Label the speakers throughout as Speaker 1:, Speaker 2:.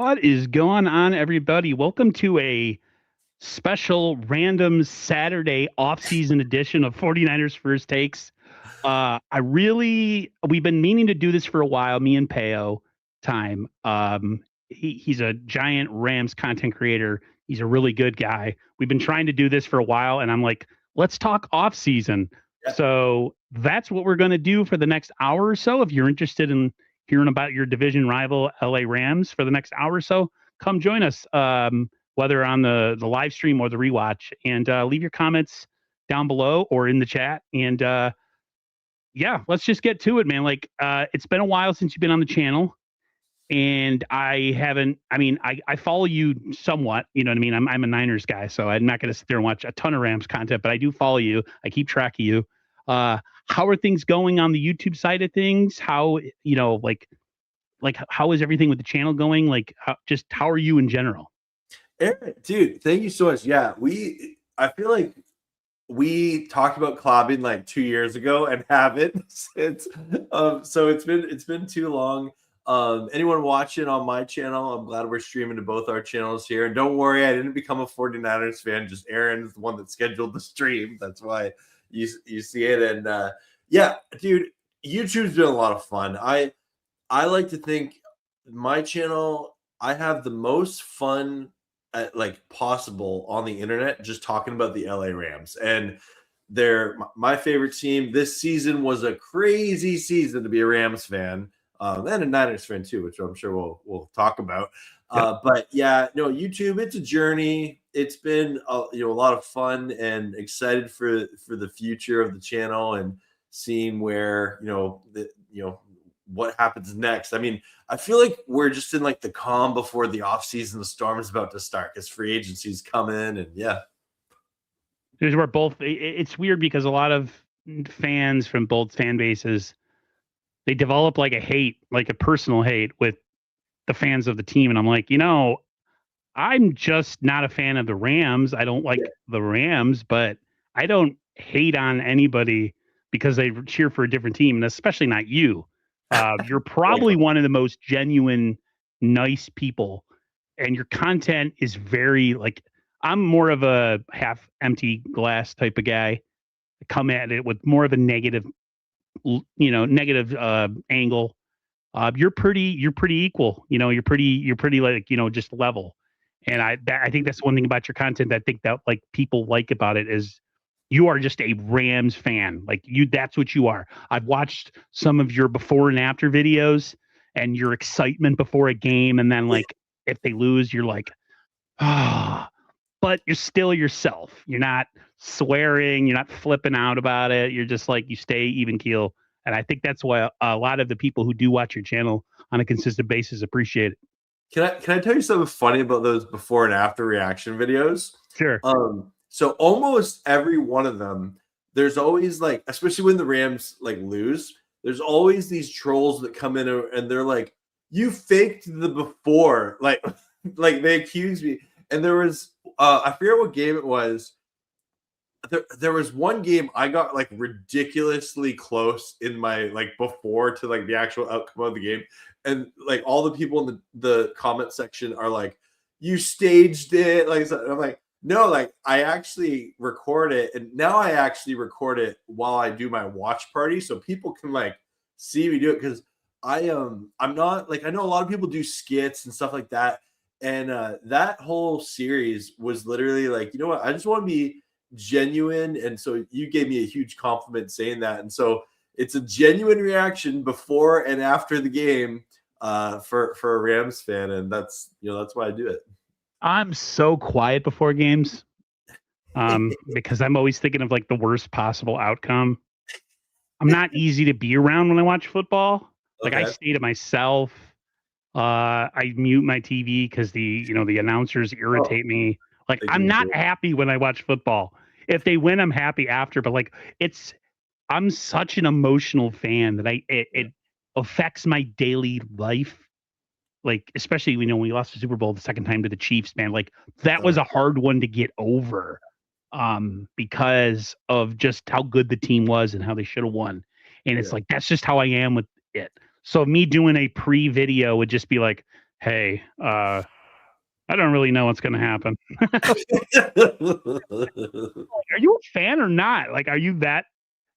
Speaker 1: What is going on, everybody? Welcome to a special random Saturday off-season edition of 49ers First Takes. We've been meaning to do this for a while, me and Peo time. He's a giant Rams content creator. He's a really good guy. We've been trying to do this for a while, and I'm like, let's talk off-season.
Speaker 2: Yeah.
Speaker 1: So that's what we're going to do for the next hour or so. If you're interested in hearing about your division rival LA Rams for the next hour or so, come join us, whether on the live stream or the rewatch, and leave your comments down below or in the chat. And yeah, let's just get to it, man. Like, it's been a while since you've been on the channel, and I follow you somewhat, you know what I mean? I'm a Niners guy, so I'm not going to sit there and watch a ton of Rams content, but I do follow you. I keep track of you. How are things going on the YouTube side of things? How, like how is everything with the channel going? Like, how are you in general?
Speaker 2: Aaron, dude, thank you so much. Yeah, I feel like we talked about collabing like 2 years ago and haven't since. So it's been too long. Anyone watching on my channel, I'm glad we're streaming to both our channels here. And don't worry, I didn't become a 49ers fan. Just Aaron's the one that scheduled the stream. That's why you see it. And yeah, dude, YouTube's been a lot of fun. I like to think my channel, I have the most fun possible on the internet just talking about the LA Rams. And they're my favorite team. This season was a crazy season to be a Rams fan. And a Niners fan too, which I'm sure we'll talk about. But yeah, no, YouTube, it's a journey. It's been a lot of fun, and excited for the future of the channel and seeing where what happens next. I mean, I feel like we're just in like the calm before the offseason. The storm is about to start because free agency's coming, and yeah.
Speaker 1: We're both. It's weird because a lot of fans from both fan bases, they develop like a personal hate with the fans of the team. And I'm like, I'm just not a fan of the Rams. I don't like the Rams, but I don't hate on anybody because they cheer for a different team, and especially not you. You're probably one of the most genuine, nice people, and your content is very I'm more of a half empty glass type of guy. I come at it with more of a negative angle. You're pretty equal. You're pretty just level. And I think that's one thing about your content that I think that people like about it is you are just a Rams fan. That's what you are. I've watched some of your before and after videos and your excitement before a game. And then if they lose, you're like, but you're still yourself. You're not swearing. You're not flipping out about it. You're just you stay even keel. And I think that's why a lot of the people who do watch your channel on a consistent basis appreciate it.
Speaker 2: Can I tell you something funny about those before and after reaction videos?
Speaker 1: Sure.
Speaker 2: So almost every one of them, there's always especially when the Rams lose, there's always these trolls that come in and they're like, you faked the before. They accuse me. And there was I forget what game it was. There was one game I got ridiculously close in my before to the actual outcome of the game, and all the people in the comment section are like, you staged it. I'm like, no, I actually record it, and now I actually record it while I do my watch party so people can see me do it, because I'm not I know a lot of people do skits and stuff like that, and that whole series was literally you know what, I just want to be genuine, and so you gave me a huge compliment saying that, and so it's a genuine reaction before and after the game for a Rams fan, and that's why I do it.
Speaker 1: I'm so quiet before games because I'm always thinking of the worst possible outcome. I'm not easy to be around when I watch football.
Speaker 2: Okay.
Speaker 1: I stay to myself. I mute my TV because the announcers irritate me. I'm not happy when I watch football. If they win, I'm happy after. But I'm such an emotional fan that it affects my daily life. Especially when we lost the Super Bowl the second time to the Chiefs, man. That was a hard one to get over, because of just how good the team was and how they should have won. And it's that's just how I am with it. So me doing a pre-video would just be hey, I don't really know what's going to happen. Are you a fan or not? Like, are you that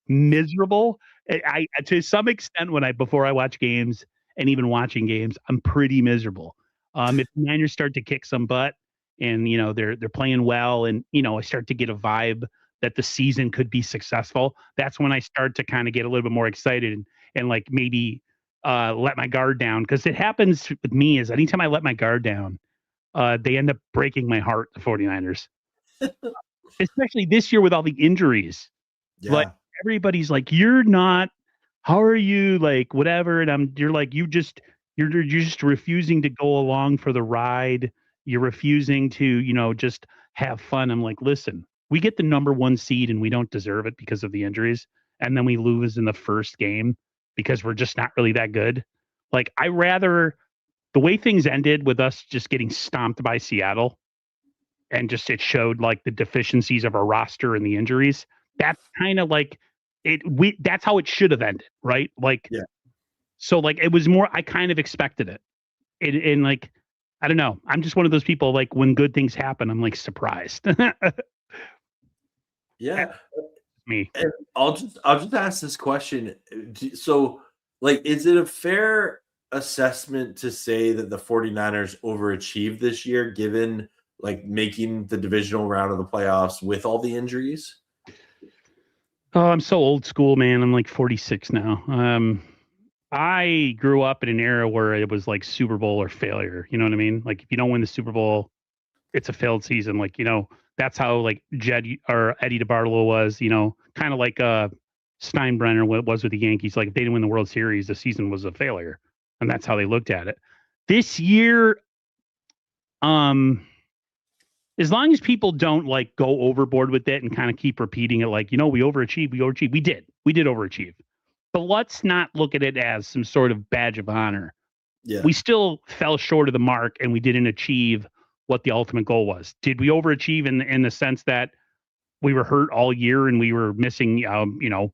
Speaker 1: miserable? I to some extent before I watch games and even watching games, I'm pretty miserable. If the Niners start to kick some butt and they're playing well, and I start to get a vibe that the season could be successful, that's when I start to kind of get a little bit more excited and like maybe let my guard down, because it happens with me is anytime I let my guard down, they end up breaking my heart, the 49ers. Especially this year with all the injuries. Like,
Speaker 2: Yeah.
Speaker 1: everybody's like, "You're not how are you?" Like, whatever, and you're like, you're just refusing to go along for the ride. You're refusing to, just have fun. I'm like, "Listen, we get the number 1 seed and we don't deserve it because of the injuries, and then we lose in the first game because we're just not really that good." Like, I rather the way things ended with us just getting stomped by Seattle, and just it showed like the deficiencies of our roster and the injuries. That's kind of like that's how it should have ended, right? Like,
Speaker 2: Yeah.
Speaker 1: so like it was more, I kind of expected it. And like, I don't know. I'm just one of those people, like, when good things happen, I'm like surprised. That's
Speaker 2: Yeah.
Speaker 1: me.
Speaker 2: And I'll just ask this question. So, like, is it a fair assessment to say that the 49ers overachieved this year, given like making the divisional round of the playoffs with all the injuries?
Speaker 1: Oh, I'm so old school, man. I'm like 46 now. I grew up in an era where it was like Super Bowl or failure. You know what I mean? Like, if you don't win the Super Bowl, it's a failed season. Like, that's how like Jed or Eddie DeBartolo was, kind of like Steinbrenner was with the Yankees. Like, if they didn't win the World Series, the season was a failure. And that's how they looked at it. This year, um, as long as people don't like go overboard with it and kind of keep repeating it, like, we overachieved, we overachieved. We did overachieve. But let's not look at it as some sort of badge of honor.
Speaker 2: Yeah.
Speaker 1: We still fell short of the mark and we didn't achieve what the ultimate goal was. Did we overachieve in the sense that we were hurt all year and we were missing 65%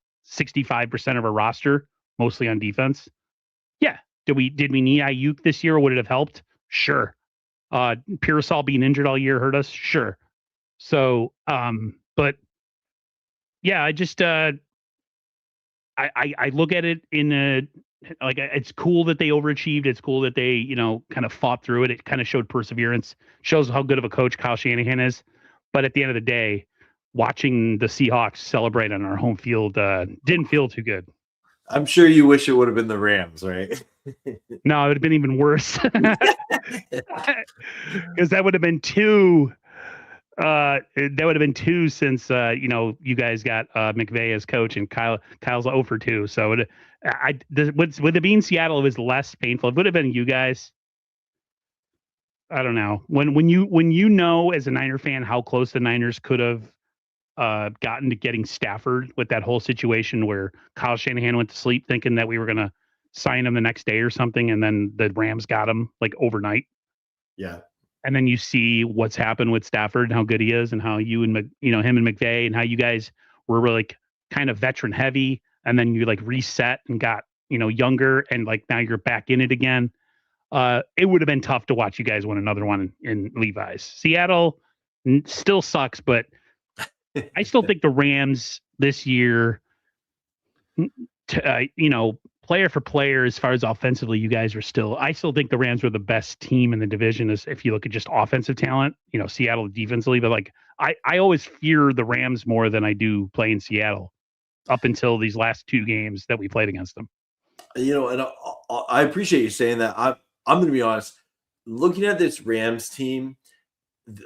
Speaker 1: of our roster, mostly on defense? Yeah. Did we need Ayuk this year, or would it have helped? Sure. Pearsall being injured all year hurt us? Sure. So but yeah, I just I look at it in a like, it's cool that they overachieved. It's cool that they, kind of fought through it. It kind of showed perseverance, shows how good of a coach Kyle Shanahan is. But at the end of the day, watching the Seahawks celebrate on our home field didn't feel too good.
Speaker 2: I'm sure you wish it would have been the Rams, right?
Speaker 1: No, it would have been even worse, because that would have been two. That would have been two since you guys got McVay as coach, and Kyle's 0 for 2. So with it being Seattle, it was less painful. It would have been you guys. I don't know, when you know as a Niner fan how close the Niners could have gotten to getting Stafford with that whole situation where Kyle Shanahan went to sleep thinking that we were gonna sign him the next day or something, and then the Rams got him like overnight.
Speaker 2: Yeah.
Speaker 1: And then you see what's happened with Stafford and how good he is, and how you and him and McVay, and how you guys were really, like, kind of veteran heavy, and then you like reset and got younger, and like now you're back in it again. It would have been tough to watch you guys win another one in Levi's. Seattle still sucks, but I still think the Rams this year, player for player, as far as offensively, you guys are still. I still think the Rams were the best team in the division, as if you look at just offensive talent. Seattle defensively, but like I always fear the Rams more than I do playing Seattle up until these last 2 games that we played against them.
Speaker 2: And I appreciate you saying that. I'm going to be honest. Looking at this Rams team,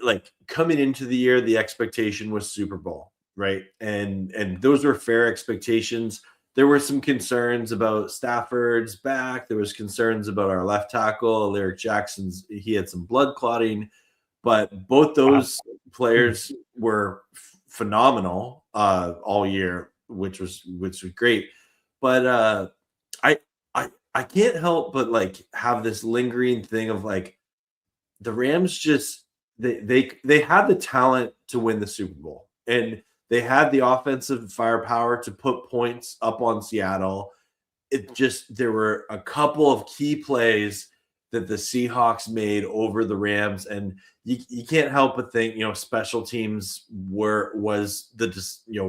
Speaker 2: like, coming into the year, the expectation was Super Bowl, right? And those were fair expectations. There were some concerns about Stafford's back. There was concerns about our left tackle, Lyric Jackson's. He had some blood clotting, but both those players were phenomenal all year, which was great. But I can't help but like have this lingering thing of like the Rams just they had the talent to win the Super Bowl, and they had the offensive firepower to put points up on Seattle. It just, there were a couple of key plays that the Seahawks made over the Rams, and you can't help but think, special teams was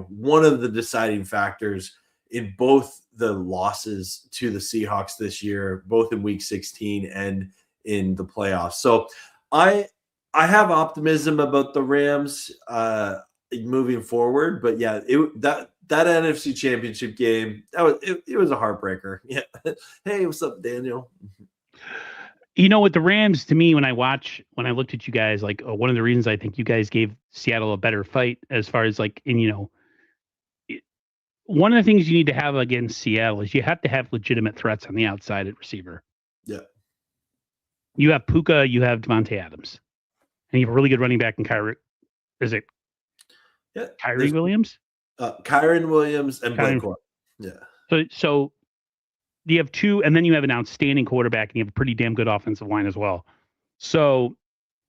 Speaker 2: one of the deciding factors in both the losses to the Seahawks this year, both in Week 16 and in the playoffs. So I have optimism about the Rams moving forward, but yeah, that NFC Championship game, it was a heartbreaker. Yeah. Hey, what's up, Daniel?
Speaker 1: With the Rams, to me, when I looked at you guys, like one of the reasons I think you guys gave Seattle a better fight as far as like, one of the things you need to have against Seattle is you have to have legitimate threats on the outside at receiver.
Speaker 2: Yeah.
Speaker 1: You have Puka, you have Devontae Adams, and you have a really good running back in Kyrie. Is it?
Speaker 2: Yeah.
Speaker 1: Kyrie Williams?
Speaker 2: Kyren Williams and Blake Court. Yeah.
Speaker 1: So you have two, and then you have an outstanding quarterback, and you have a pretty damn good offensive line as well. So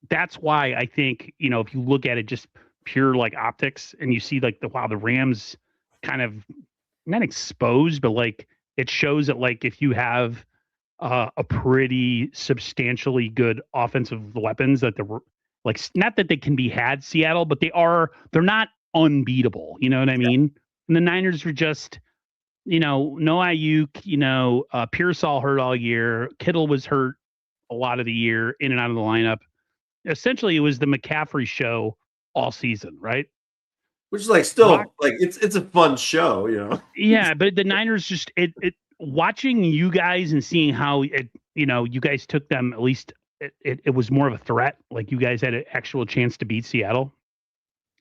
Speaker 1: that's why I think, if you look at it just pure like optics, and you see like the Rams kind of not exposed, but like it shows that like if you have a pretty substantially good offensive weapons that they're like, not that they can be had, Seattle, but they're not unbeatable. You know what I mean? And the Niners were just, no Ayuk, Pearsall hurt all year. Kittle was hurt a lot of the year, in and out of the lineup. Essentially, it was the McCaffrey show all season, right?
Speaker 2: Which is like still like it's a fun show,
Speaker 1: Yeah, but the Niners just watching you guys and seeing how you guys took them, at least it was more of a threat. Like you guys had an actual chance to beat Seattle.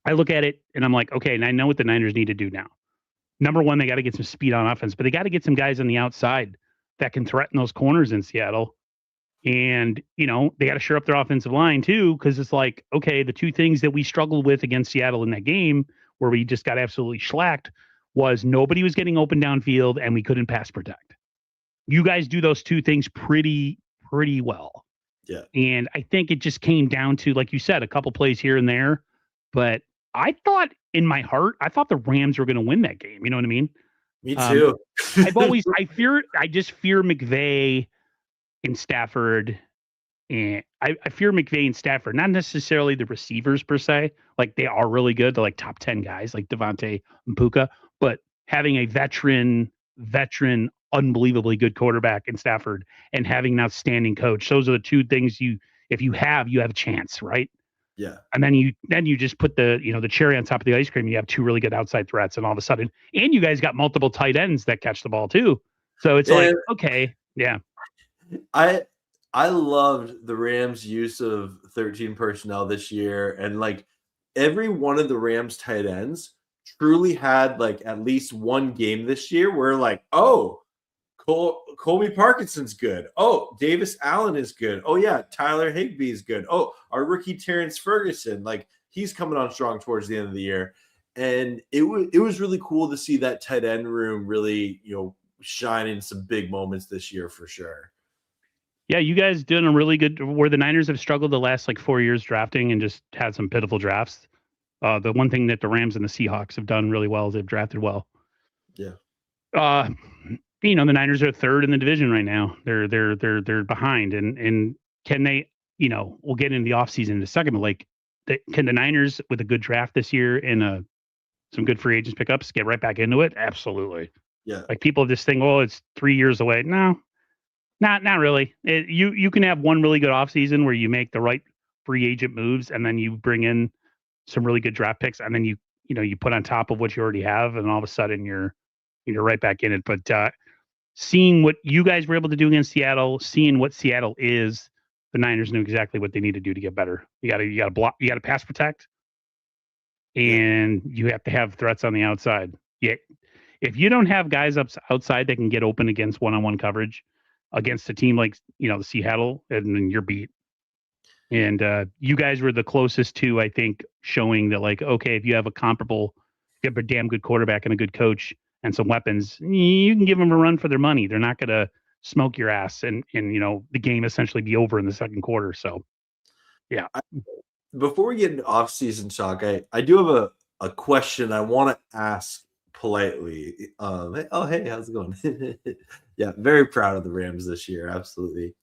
Speaker 1: I look at it and I'm like, okay, and I know what the Niners need to do now. Number one, they got to get some speed on offense, but they got to get some guys on the outside that can threaten those corners in Seattle. And, they got to shore up their offensive line too, because it's like, okay, the two things that we struggled with against Seattle in that game where we just got absolutely shellacked was nobody was getting open downfield and we couldn't pass protect. You guys do those two things pretty well.
Speaker 2: Yeah.
Speaker 1: And I think it just came down to, like you said, a couple plays here and there. But I thought in my heart, the Rams were going to win that game. You know what I mean?
Speaker 2: Me too.
Speaker 1: I just fear McVay and Stafford. And I fear McVay and Stafford, not necessarily the receivers per se. Like they are really good. They're like top 10 guys like Devontae and Puka, but having a veteran, unbelievably good quarterback in Stafford and having an outstanding coach. Those are the two things if you have a chance, right?
Speaker 2: Yeah.
Speaker 1: And then you just put the cherry on top of the ice cream. You have two really good outside threats, and all of a sudden, and you guys got multiple tight ends that catch the ball too. So it's like, okay, yeah.
Speaker 2: I loved the Rams' use of 13 personnel this year, and like every one of the Rams tight ends truly had like at least one game this year where like, oh, Colby Parkinson's good. Oh, Davis Allen is good. Oh yeah, Tyler Higbee is good. Oh, our rookie Terrence Ferguson, like he's coming on strong towards the end of the year, and it was really cool to see that tight end room really shine in some big moments this year for sure.
Speaker 1: Yeah, you guys doing a really good. Where the Niners have struggled the last like 4 years drafting and just had some pitiful drafts. The one thing that the Rams and the Seahawks have done really well is they've drafted well.
Speaker 2: Yeah.
Speaker 1: The Niners are third in the division right now. They're behind, and can they? We'll get into the offseason in a second, but like, can the Niners with a good draft this year and some good free agents pickups get right back into it? Absolutely.
Speaker 2: Yeah.
Speaker 1: Like people just think, well, it's 3 years away. No, not really. You can have one really good offseason where you make the right free agent moves, and then you bring in some really good draft picks, and then you put on top of what you already have, and all of a sudden you're right back in it. But seeing what you guys were able to do against Seattle, seeing what Seattle is, the Niners knew exactly what they need to do to get better. You got to block, you got to pass protect, and you have to have threats on the outside. Yeah, if you don't have guys outside that can get open against one-on-one coverage against a team like the Seattle, and then you're beat. And you guys were the closest to, I think, showing that like, okay, if you have a damn good quarterback and a good coach and some weapons, you can give them a run for their money. They're not going to smoke your ass and the game essentially be over in the second quarter. So, yeah.
Speaker 2: Before we get into off-season talk, I do have a question I want to ask politely. Hey, how's it going? Yeah, very proud of the Rams this year. Absolutely.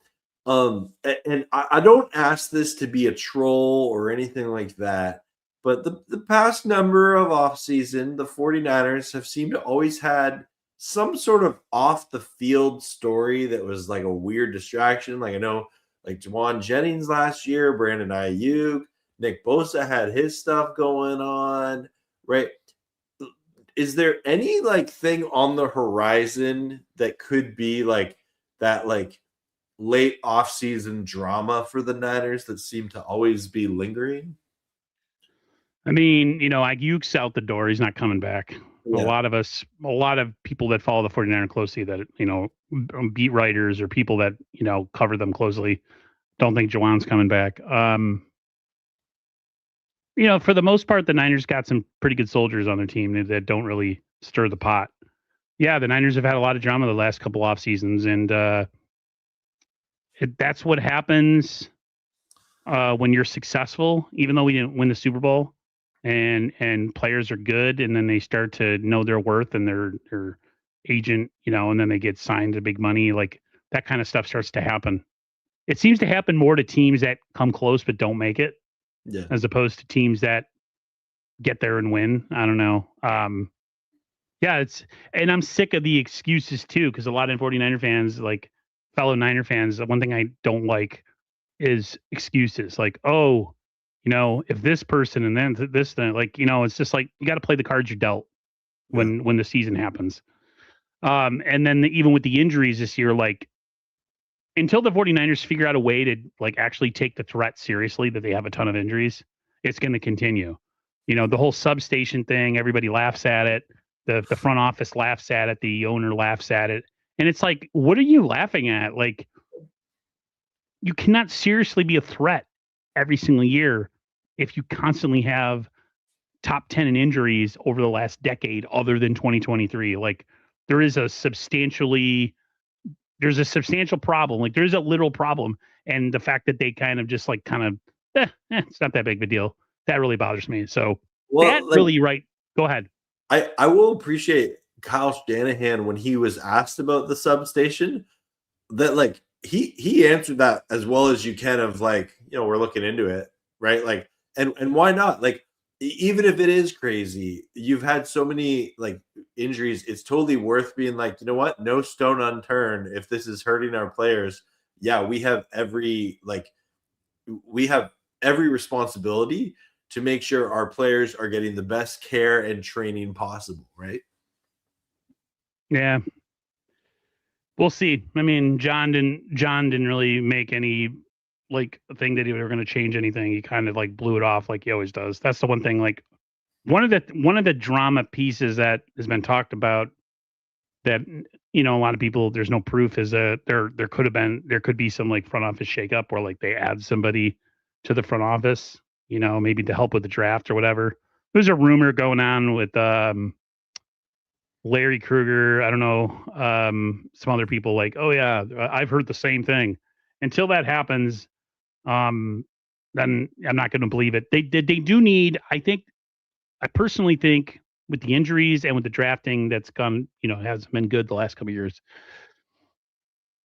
Speaker 2: And I don't ask this to be a troll or anything like that, but the past number of offseason, the 49ers have seemed to always had some sort of off the field story that was like a weird distraction. Like I know like Juwan Jennings last year, Brandon Ayuk, Nick Bosa had his stuff going on, right? Is there any like thing on the horizon that could be like that like late off-season drama for the Niners that seem to always be lingering?
Speaker 1: I mean, Ayuk's out the door. He's not coming back. A
Speaker 2: Yeah.
Speaker 1: lot of people that follow the 49ers closely that, beat writers or people that, cover them closely don't think Jawan's coming back. For the most part, the Niners got some pretty good soldiers on their team that don't really stir the pot. Yeah, the Niners have had a lot of drama the last couple off seasons, and that's what happens when you're successful. Even though we didn't win the Super Bowl, and players are good, and then they start to know their worth and their agent, and then they get signed to big money. Like that kind of stuff starts to happen. It seems to happen more to teams that come close but don't make it,
Speaker 2: Yeah.
Speaker 1: as opposed to teams that get there and win. I don't know. Yeah, and I'm sick of the excuses too, because a lot of 49er fans, like fellow Niner fans, the one thing I don't like is excuses. Like, oh, if this person and then this, then like, it's just like you got to play the cards you're dealt when the season happens. And then even with the injuries this year, like until the 49ers figure out a way to like actually take the threat seriously that they have a ton of injuries, it's going to continue. The whole substation thing, everybody laughs at it. The front office laughs at it. The owner laughs at it. And it's like, what are you laughing at? Like, you cannot seriously be a threat every single year if you constantly have top 10 in injuries over the last decade other than 2023. Like, there's a substantial problem. Like, there's a literal problem. And the fact that they kind of just like it's not that big of a deal. That really bothers me. So right. Go ahead.
Speaker 2: I will appreciate Kyle Shanahan when he was asked about the substation, that like he answered that as well as you can, of like, we're looking into it, right? Like, and why not? Like, even if it is crazy, you've had so many like injuries, it's totally worth being like, you know what, no stone unturned. If this is hurting our players, yeah, we have every responsibility to make sure our players are getting the best care and training possible, right?
Speaker 1: Yeah. We'll see. I mean, John didn't really make any like thing that he were going to change anything. He kind of like blew it off like he always does. That's the one thing. Like one of the drama pieces that has been talked about that a lot of people, there's no proof, is that there could be some like front office shakeup where like they add somebody to the front office, maybe to help with the draft or whatever. There's a rumor going on with Larry Krueger, I don't know, some other people like, oh yeah, I've heard the same thing. Until that happens, then I'm not going to believe it. They do need, I personally think with the injuries and with the drafting that's gone, hasn't been good the last couple of years.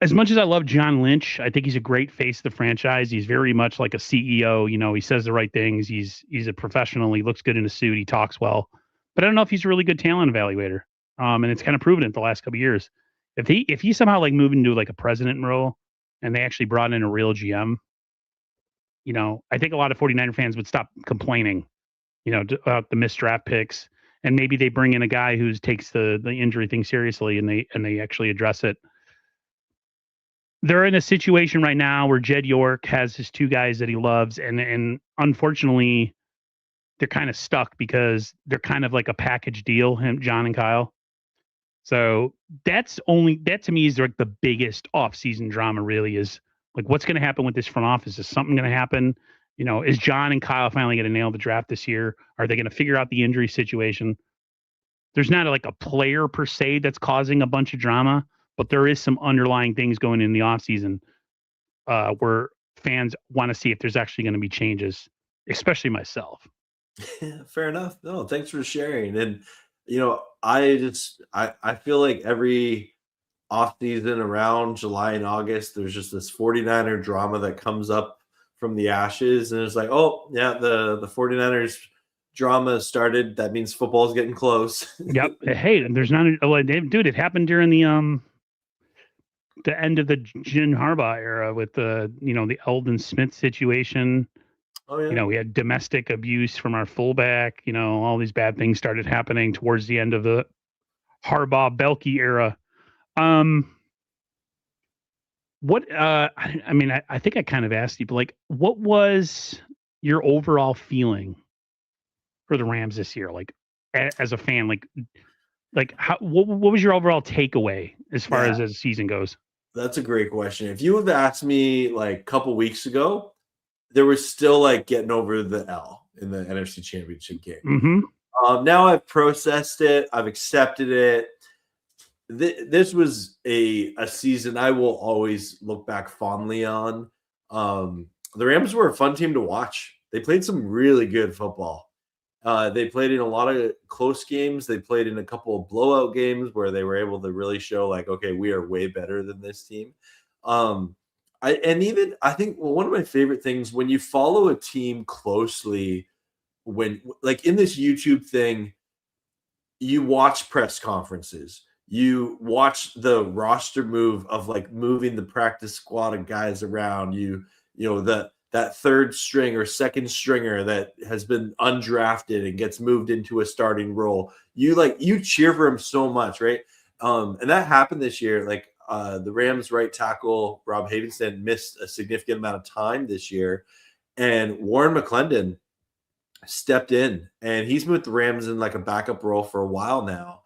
Speaker 1: As much as I love John Lynch, I think he's a great face of the franchise. He's very much like a CEO. He says the right things. He's a professional. He looks good in a suit. He talks well. But I don't know if he's a really good talent evaluator. And it's kind of proven it the last couple of years. If he somehow like moved into like a president role and they actually brought in a real GM, I think a lot of 49er fans would stop complaining, about the missed draft picks. And maybe they bring in a guy who takes the injury thing seriously and they actually address it. They're in a situation right now where Jed York has his two guys that he loves, and unfortunately, they're kind of stuck because they're kind of like a package deal, John and Kyle. So that to me is like the biggest off-season drama. Really, is like what's going to happen with this front office? Is something going to happen? Is John and Kyle finally going to nail the draft this year? Are they going to figure out the injury situation? There's not like a player per se that's causing a bunch of drama, but there is some underlying things going in the offseason where fans want to see if there's actually going to be changes, especially myself.
Speaker 2: Fair enough. No, thanks for sharing. And I feel like every offseason around July and August, there's just this 49er drama that comes up from the ashes. And it's like, oh, yeah, the 49ers drama started. That means football's getting close.
Speaker 1: Yep. Hey, there's not dude, it happened during the end of the Jim Harbaugh era with the Eldon Smith situation.
Speaker 2: Oh, yeah.
Speaker 1: We had domestic abuse from our fullback. All these bad things started happening towards the end of the Harbaugh Belkey era. What I think I kind of asked you, but like, what was your overall feeling for the Rams this year? Like, as a fan, like how what was your overall takeaway as far as the season goes?
Speaker 2: That's a great question. If you have asked me like a couple weeks ago, there was still like getting over the L in the NFC Championship game.
Speaker 1: Mm-hmm.
Speaker 2: Now I've processed it. I've accepted it. This was a season I will always look back fondly on. The Rams were a fun team to watch. They played some really good football. They played in a lot of close games. They played in a couple of blowout games where they were able to really show like, okay, we are way better than this team. I think one of my favorite things when you follow a team closely, when like in this YouTube thing, you watch press conferences, you watch the roster move of like moving the practice squad of guys around, that third string or second stringer that has been undrafted and gets moved into a starting role. You cheer for him so much, right? And that happened this year. Like the Rams right tackle, Rob Havenstein, missed a significant amount of time this year. And Warren McClendon stepped in, and he's been with the Rams in like a backup role for a while now,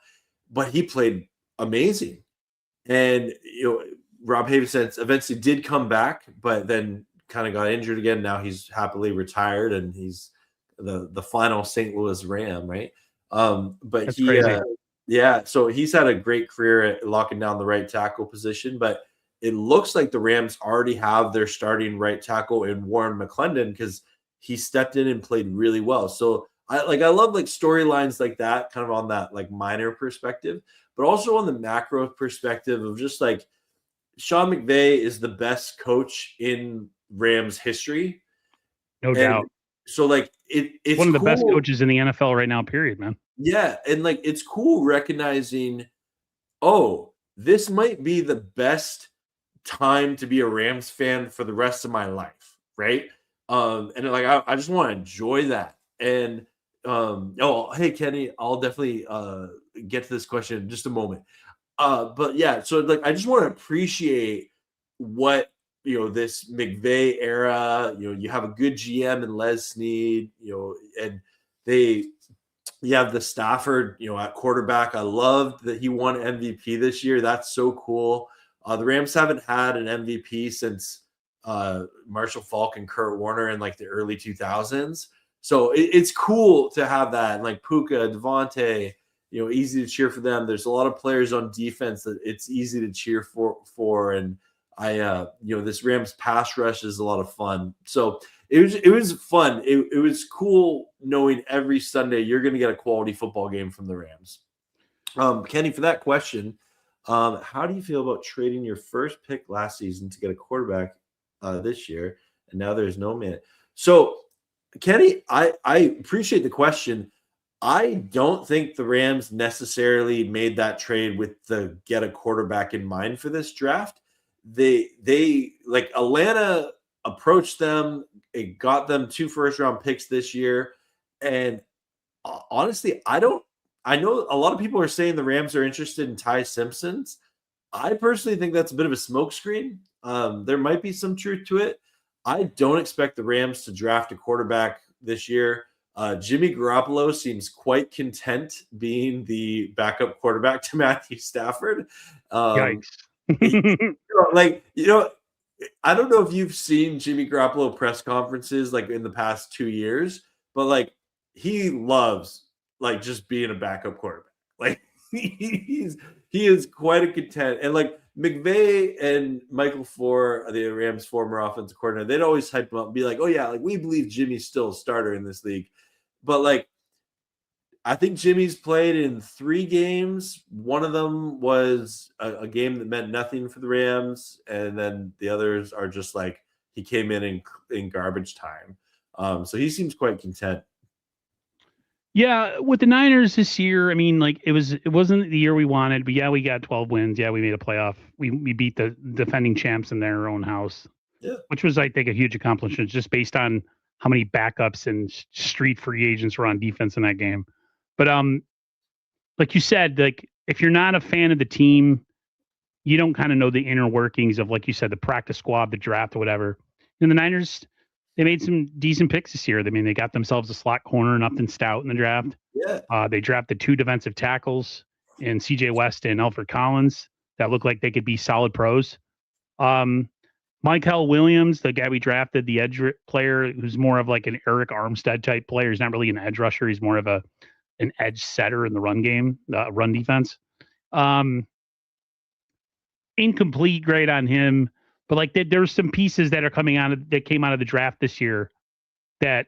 Speaker 2: but he played amazing. And, Rob Havenstein eventually did come back, but then kind of got injured again. Now he's happily retired, and he's the final St. Louis Ram, right? But
Speaker 1: That's crazy.
Speaker 2: So he's had a great career at locking down the right tackle position, but it looks like the Rams already have their starting right tackle in Warren McClendon because he stepped in and played really well. So I love like storylines like that, kind of on that like minor perspective, but also on the macro perspective of just like Sean McVay is the best coach in Rams history.
Speaker 1: No doubt.
Speaker 2: So like it's
Speaker 1: one of the
Speaker 2: cool.
Speaker 1: best coaches in the NFL right now, period, man.
Speaker 2: Yeah. And like it's cool recognizing, oh, this might be the best time to be a Rams fan for the rest of my life, right? And like I just want to enjoy that. And hey Kenny, I'll definitely get to this question in just a moment. But yeah, so like I just want to appreciate what this McVay era. You have a good GM in Les Snead, and you have the Stafford, at quarterback. I loved that he won MVP this year. That's so cool. The Rams haven't had an MVP since Marshall Faulk and Kurt Warner in like the early 2000s. So it's cool to have that. And like Puka, Devontae, easy to cheer for them. There's a lot of players on defense that it's easy to cheer for. And this Rams pass rush is a lot of fun. So it was fun. It was cool knowing every Sunday you're going to get a quality football game from the Rams. Kenny, for that question, how do you feel about trading your first pick last season to get a quarterback this year? And now there's no man. So, Kenny, I appreciate the question. I don't think the Rams necessarily made that trade with the get a quarterback in mind for this draft. They like Atlanta approached them. It got them 2 first-round picks this year. And honestly, I know a lot of people are saying the Rams are interested in Ty Simpsons. I personally think that's a bit of a smokescreen. There might be some truth to it. I don't expect the Rams to draft a quarterback this year. Jimmy Garoppolo seems quite content being the backup quarterback to Matthew Stafford.
Speaker 1: Yikes.
Speaker 2: I don't know if you've seen Jimmy Garoppolo press conferences like in the past 2 years, but like he loves like just being a backup quarterback. Like he is quite a content. And like McVay and Michael Flohr, the Rams' former offensive coordinator, they'd always hype him up and be like, "Oh yeah, like we believe Jimmy's still a starter in this league." But like I think Jimmy's played in 3 games. One of them was a game that meant nothing for the Rams, and then the others are just like he came in garbage time. So he seems quite content.
Speaker 1: Yeah, with the Niners this year, I mean, like it wasn't the year we wanted, but yeah, we got 12 wins. Yeah, we made a playoff. We beat the defending champs in their own house,
Speaker 2: Yeah.
Speaker 1: which was, I think, a huge accomplishment just based on how many backups and street free agents were on defense in that game. But like you said, like if you're not a fan of the team, you don't kind of know the inner workings of, like you said, the practice squad, the draft, or whatever. And the Niners, they made some decent picks this year. I mean, they got themselves a slot corner, Upton Stout in the draft.
Speaker 2: Yeah.
Speaker 1: They drafted 2 defensive tackles in CJ West and Alfred Collins that look like they could be solid pros. Michael Williams, the guy we drafted, the edge player, who's more of like an Eric Armstead type player. He's not really an edge rusher. He's more of an edge setter in the run game, run defense. Incomplete grade on him, but like there's some pieces that are that came out of the draft this year that,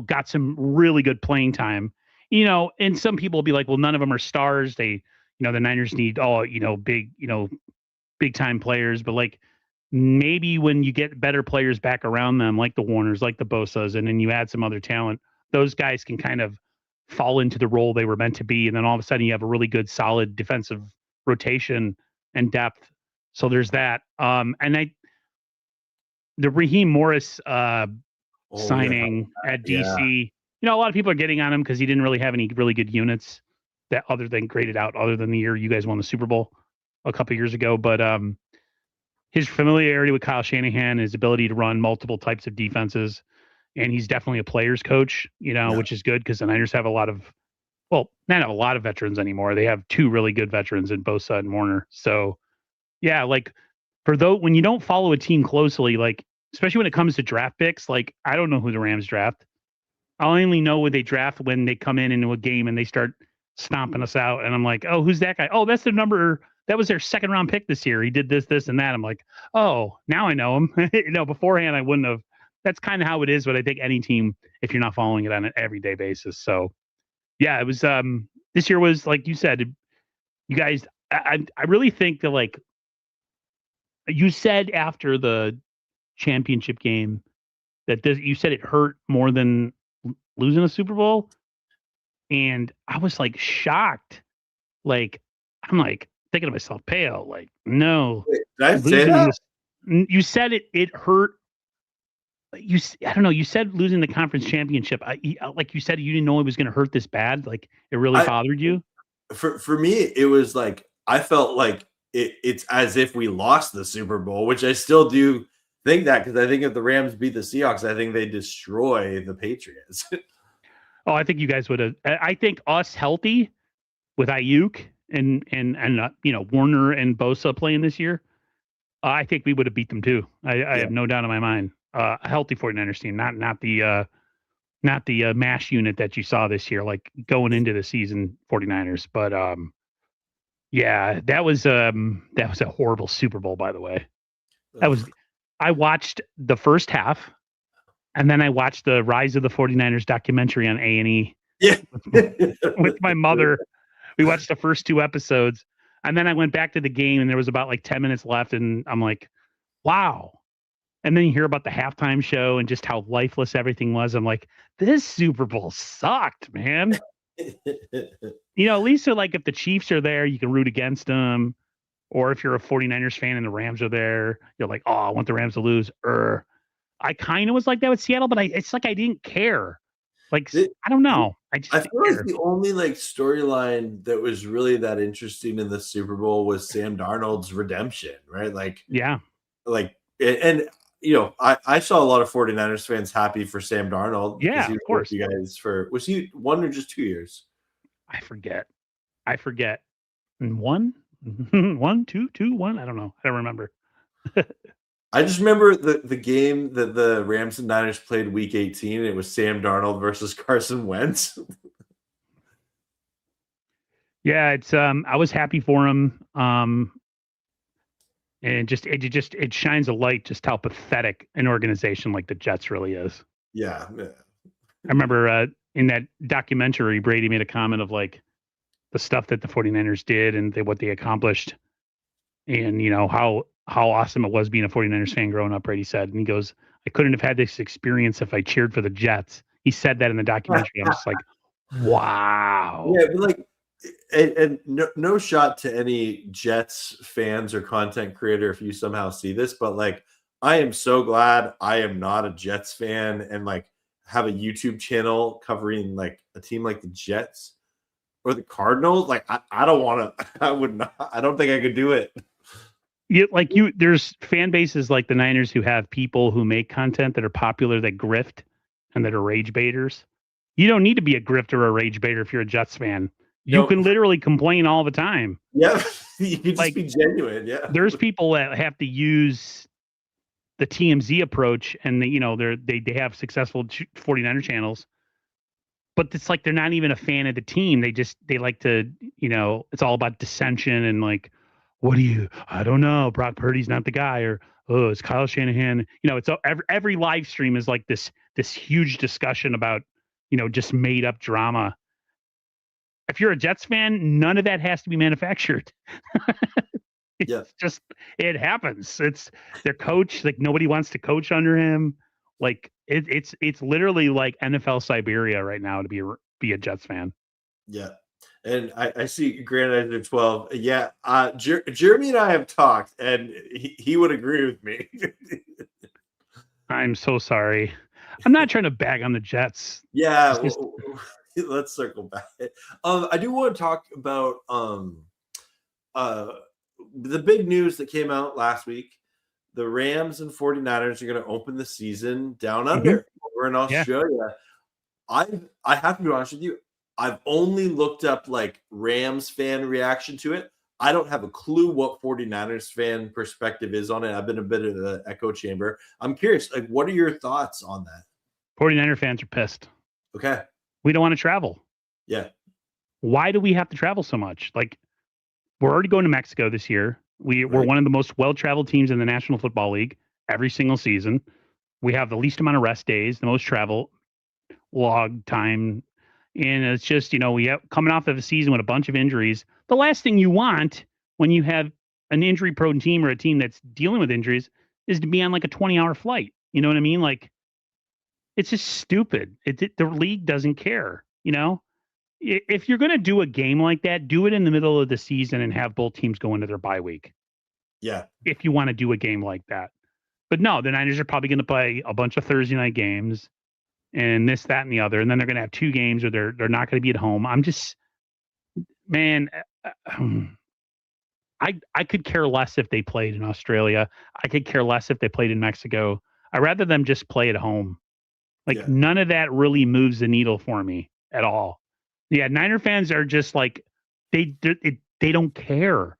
Speaker 1: got some really good playing time, and some people will be like, well, none of them are stars. The Niners need all, big time players, but like maybe when you get better players back around them, like the Warners, like the Bosas, and then you add some other talent, those guys can kind of fall into the role they were meant to be. And then all of a sudden you have a really good, solid defensive rotation and depth. So there's that. The Raheem Morris signing at DC, a lot of people are getting on him because he didn't really have any really good units that other than graded out other than the year you guys won the Super Bowl a couple years ago. But his familiarity with Kyle Shanahan, his ability to run multiple types of defenses, and he's definitely a player's coach, which is good because the Niners have not have a lot of veterans anymore. They have 2 really good veterans in Bosa and Warner. So yeah, like when you don't follow a team closely, like especially when it comes to draft picks, like I don't know who the Rams draft. I only know what they draft when they come into a game and they start stomping us out. And I'm like, oh, who's that guy? Oh, that's the number. That was their 2nd round pick this year. He did this, this, and that. I'm like, oh, now I know him. Beforehand I wouldn't have. That's kind of how it is. But I think any team, if you're not following it on an everyday basis. So yeah, it was. This year was, like you said, you guys. I really think that, like you said after the championship game, that you said it hurt more than losing a Super Bowl, and I was like shocked. Like I'm like thinking to myself, pale. Like no,
Speaker 2: wait, did I say that?
Speaker 1: You said it hurt. I don't know. You said losing the conference championship. Like you said, you didn't know it was going to hurt this bad. Like it really bothered you.
Speaker 2: For me, it was like I felt like it's as if we lost the Super Bowl, which I still do think that, because I think if the Rams beat the Seahawks, I think they destroy the Patriots.
Speaker 1: Oh, I think you guys would have. I think us healthy with Ayuk and Warner and Bosa playing this year, I think we would have beat them too. I have no doubt in my mind. A healthy 49ers team, not the mash unit that you saw this year, like going into the season 49ers. But yeah, that was a horrible Super Bowl, by the way. I watched the first half, and then I watched the Rise of the 49ers documentary on A&E.
Speaker 2: Yeah.
Speaker 1: with my mother. We watched the first 2 episodes, and then I went back to the game, and there was about like 10 minutes left, and I'm like, wow. And then you hear about the halftime show and just how lifeless everything was. I'm like, this Super Bowl sucked, man. At least like if the Chiefs are there, you can root against them. Or if you're a 49ers fan and the Rams are there, you're like, oh, I want the Rams to lose. I kind of was like that with Seattle, but it's like I didn't care. Like, I don't know. I feel
Speaker 2: like the only like storyline that was really that interesting in the Super Bowl was Sam Darnold's redemption, right? Like,
Speaker 1: yeah.
Speaker 2: Like, and I saw a lot of 49ers fans happy for Sam Darnold.
Speaker 1: Yeah, of course.
Speaker 2: You guys was he 1 or just 2 years?
Speaker 1: I forget. And 1, 1, 2, 2, 1. I don't know. I don't remember.
Speaker 2: I just remember the game that the Rams and Niners played week 18. And it was Sam Darnold versus Carson Wentz.
Speaker 1: Yeah, it's I was happy for him. And it shines a light just how pathetic an organization like the Jets really is.
Speaker 2: Yeah.
Speaker 1: I remember in that documentary, Brady made a comment of like the stuff that the 49ers did and what they accomplished, and how awesome it was being a 49ers fan growing up. Brady said, and he goes, "I couldn't have had this experience if I cheered for the Jets." He said that in the documentary. I'm just like, wow.
Speaker 2: Yeah, but like, and no shot to any Jets fans or content creator if you somehow see this, but like, I am so glad I am not a Jets fan and like have a YouTube channel covering like a team like the Jets or the Cardinals. Like, I don't want to. I would not. I don't think I could do it.
Speaker 1: There's fan bases like the Niners who have people who make content that are popular that grift and that are rage baiters. You don't need to be a grifter or a rage baiter if you're a Jets fan. You can literally complain all the time.
Speaker 2: Yeah, you can just be genuine. Yeah,
Speaker 1: there's people that have to use the TMZ approach, and they have successful 49er channels, but it's like they're not even a fan of the team. They like to, it's all about dissension and like, I don't know, Brock Purdy's not the guy, or oh, it's Kyle Shanahan. It's every live stream is like this huge discussion about, just made up drama. If you're a Jets fan, none of that has to be manufactured. It's just, it happens. It's their coach. Like, nobody wants to coach under him. Like, it's literally like NFL Siberia right now to be a Jets fan.
Speaker 2: Yeah. And I see Grant under 12. Yeah. Jeremy and I have talked, and he would agree with me.
Speaker 1: I'm so sorry. I'm not trying to bag on the Jets.
Speaker 2: Yeah. Let's circle back. I do want to talk about the big news that came out last week. The Rams and 49ers are going to open the season down under over in Australia. Yeah. I have to be honest with you. I've only looked up like Rams fan reaction to it. I don't have a clue what 49ers fan perspective is on it. I've been a bit of an echo chamber. I'm curious, like, what are your thoughts on that?
Speaker 1: 49er fans are pissed.
Speaker 2: Okay.
Speaker 1: We don't want to travel.
Speaker 2: Yeah.
Speaker 1: Why do we have to travel so much? Like, we're already going to Mexico this year. We're one of the most well-traveled teams in the National Football League every single season. We have the least amount of rest days, the most travel log time. And it's just, we have coming off of a season with a bunch of injuries. The last thing you want when you have an injury-prone team or a team that's dealing with injuries is to be on like a 20-hour flight. You know what I mean? Like, it's just stupid. The league doesn't care, If you're going to do a game like that, do it in the middle of the season and have both teams go into their bye week.
Speaker 2: Yeah.
Speaker 1: If you want to do a game like that. But no, the Niners are probably going to play a bunch of Thursday night games and this, that, and the other. And then they're going to have two games, or they're not going to be at home. I'm just, man, I could care less if they played in Australia. I could care less if they played in Mexico. I'd rather them just play at home. Like, none of that really moves the needle for me at all. Yeah, Niner fans are just like, they don't care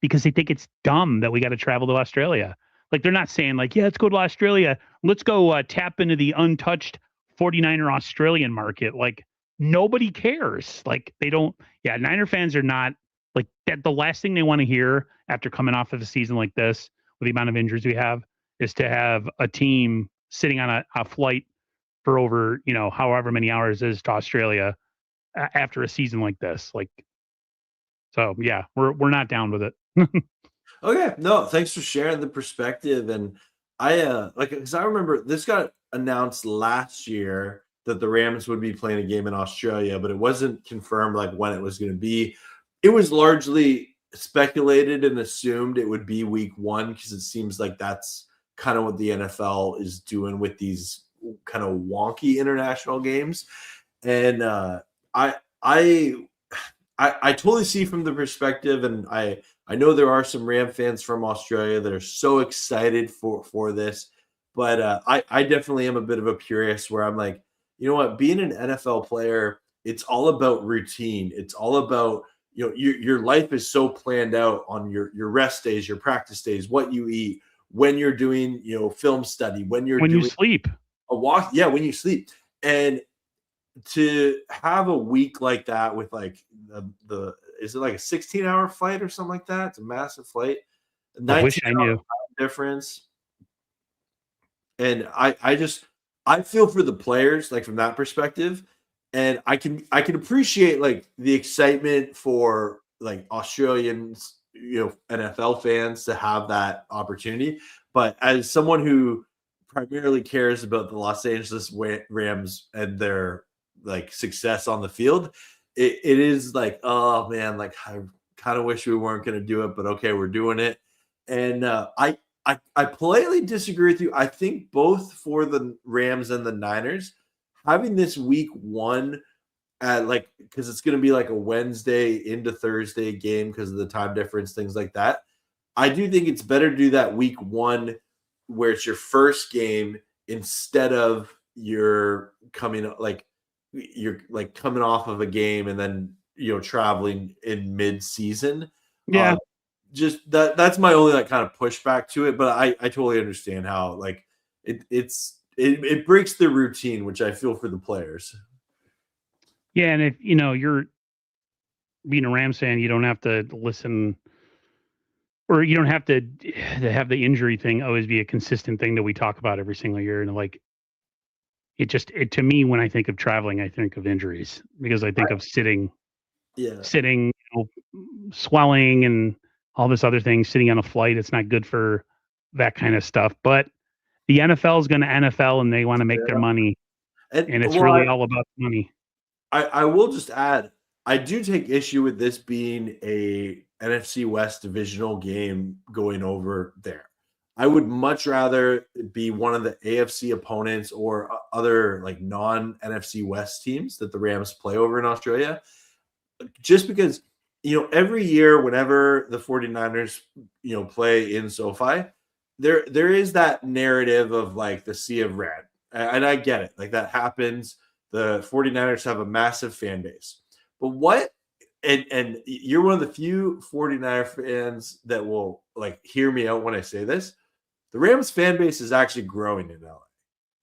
Speaker 1: because they think it's dumb that we got to travel to Australia. Like, they're not saying like, yeah, let's go to Australia. Let's go tap into the untouched 49er Australian market. Like, nobody cares. Like, they don't. Yeah, Niner fans are not like that. The last thing they want to hear after coming off of a season like this, with the amount of injuries we have, is to have a team sitting on a flight for over, however many hours is to Australia after a season like this. Like, so yeah, we're not down with it.
Speaker 2: Okay. No, thanks for sharing the perspective. And because I remember this got announced last year that the Rams would be playing a game in Australia, but it wasn't confirmed like when it was going to be. It was largely speculated and assumed it would be week 1, because it seems like that's kind of what the NFL is doing with these kind of wonky international games. And I totally see from the perspective, and I know there are some Ram fans from Australia that are so excited for this, but I definitely am a bit of a purist where I'm like, you know what, being an NFL player, it's all about routine. It's all about, your life is so planned out on your rest days, your practice days, what you eat, when you're doing, film study, when you
Speaker 1: sleep,
Speaker 2: a walk. Yeah. When you sleep. And to have a week like that with like is it like a 16-hour flight or something like that? It's a massive flight.
Speaker 1: I wish I knew.
Speaker 2: Difference. And I feel for the players, like, from that perspective. And I can appreciate like the excitement for like Australians, NFL fans to have that opportunity. But as someone who primarily cares about the Los Angeles Rams and their like success on the field, it is like, oh man, like I kind of wish we weren't going to do it, but okay, we're doing it. And I politely disagree with you. I think both for the Rams and the Niners, having this week one at like, because it's going to be like a Wednesday into Thursday game because of the time difference, things like that. I do think it's better to do that week one where it's your first game instead of you're coming off of a game and then traveling in mid season.
Speaker 1: Yeah.
Speaker 2: Just that's my only like kind of pushback to it, but I totally understand how like it breaks the routine, which I feel for the players.
Speaker 1: Yeah, and if you're being a Rams fan, you don't have to listen, or you don't have to have the injury thing always be a consistent thing that we talk about every single year. And like, it to me, when I think of traveling, I think of injuries because I think of sitting, swelling and all this other thing, sitting on a flight. It's not good for that kind of stuff. But the NFL is going to NFL and they want to make their money. And it's really all about money.
Speaker 2: I will just add, I do take issue with this being a NFC West divisional game going over there. I would much rather be one of the AFC opponents or other like non-NFC West teams that the Rams play over in Australia. Just because, every year whenever the 49ers, play in SoFi, there is that narrative of like the sea of red. And I get it. Like that happens. The 49ers have a massive fan base. But and you're one of the few 49er fans that will like hear me out when I say this. The Rams fan base is actually growing in LA.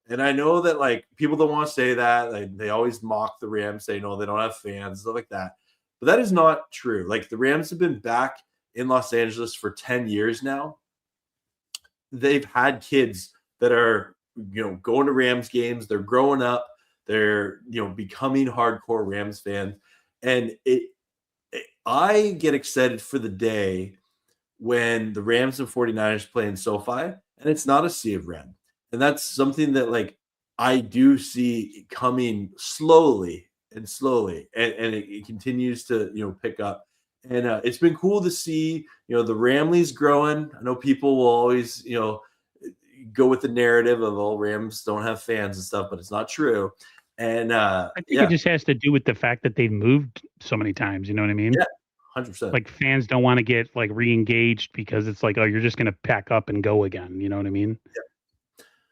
Speaker 2: And I know that like people don't want to say that. Like, they always mock the Rams, say no, they don't have fans, stuff like that. But that is not true. Like the Rams have been back in Los Angeles for 10 years now. They've had kids that are, going to Rams games. They're growing up. They're, becoming hardcore Rams fans. And I get excited for the day when the Rams and 49ers play in SoFi and it's not a sea of red. And that's something that like I do see coming slowly and it continues to, pick up. And it's been cool to see, the Ramleys growing. I know people will always, go with the narrative of all Rams don't have fans and stuff, but it's not true. And
Speaker 1: I think it just has to do with the fact that they've moved so many times. You know what I mean?
Speaker 2: Yeah, 100%.
Speaker 1: Like fans don't want to get like re-engaged because it's like, oh, you're just going to pack up and go again. You know what I mean?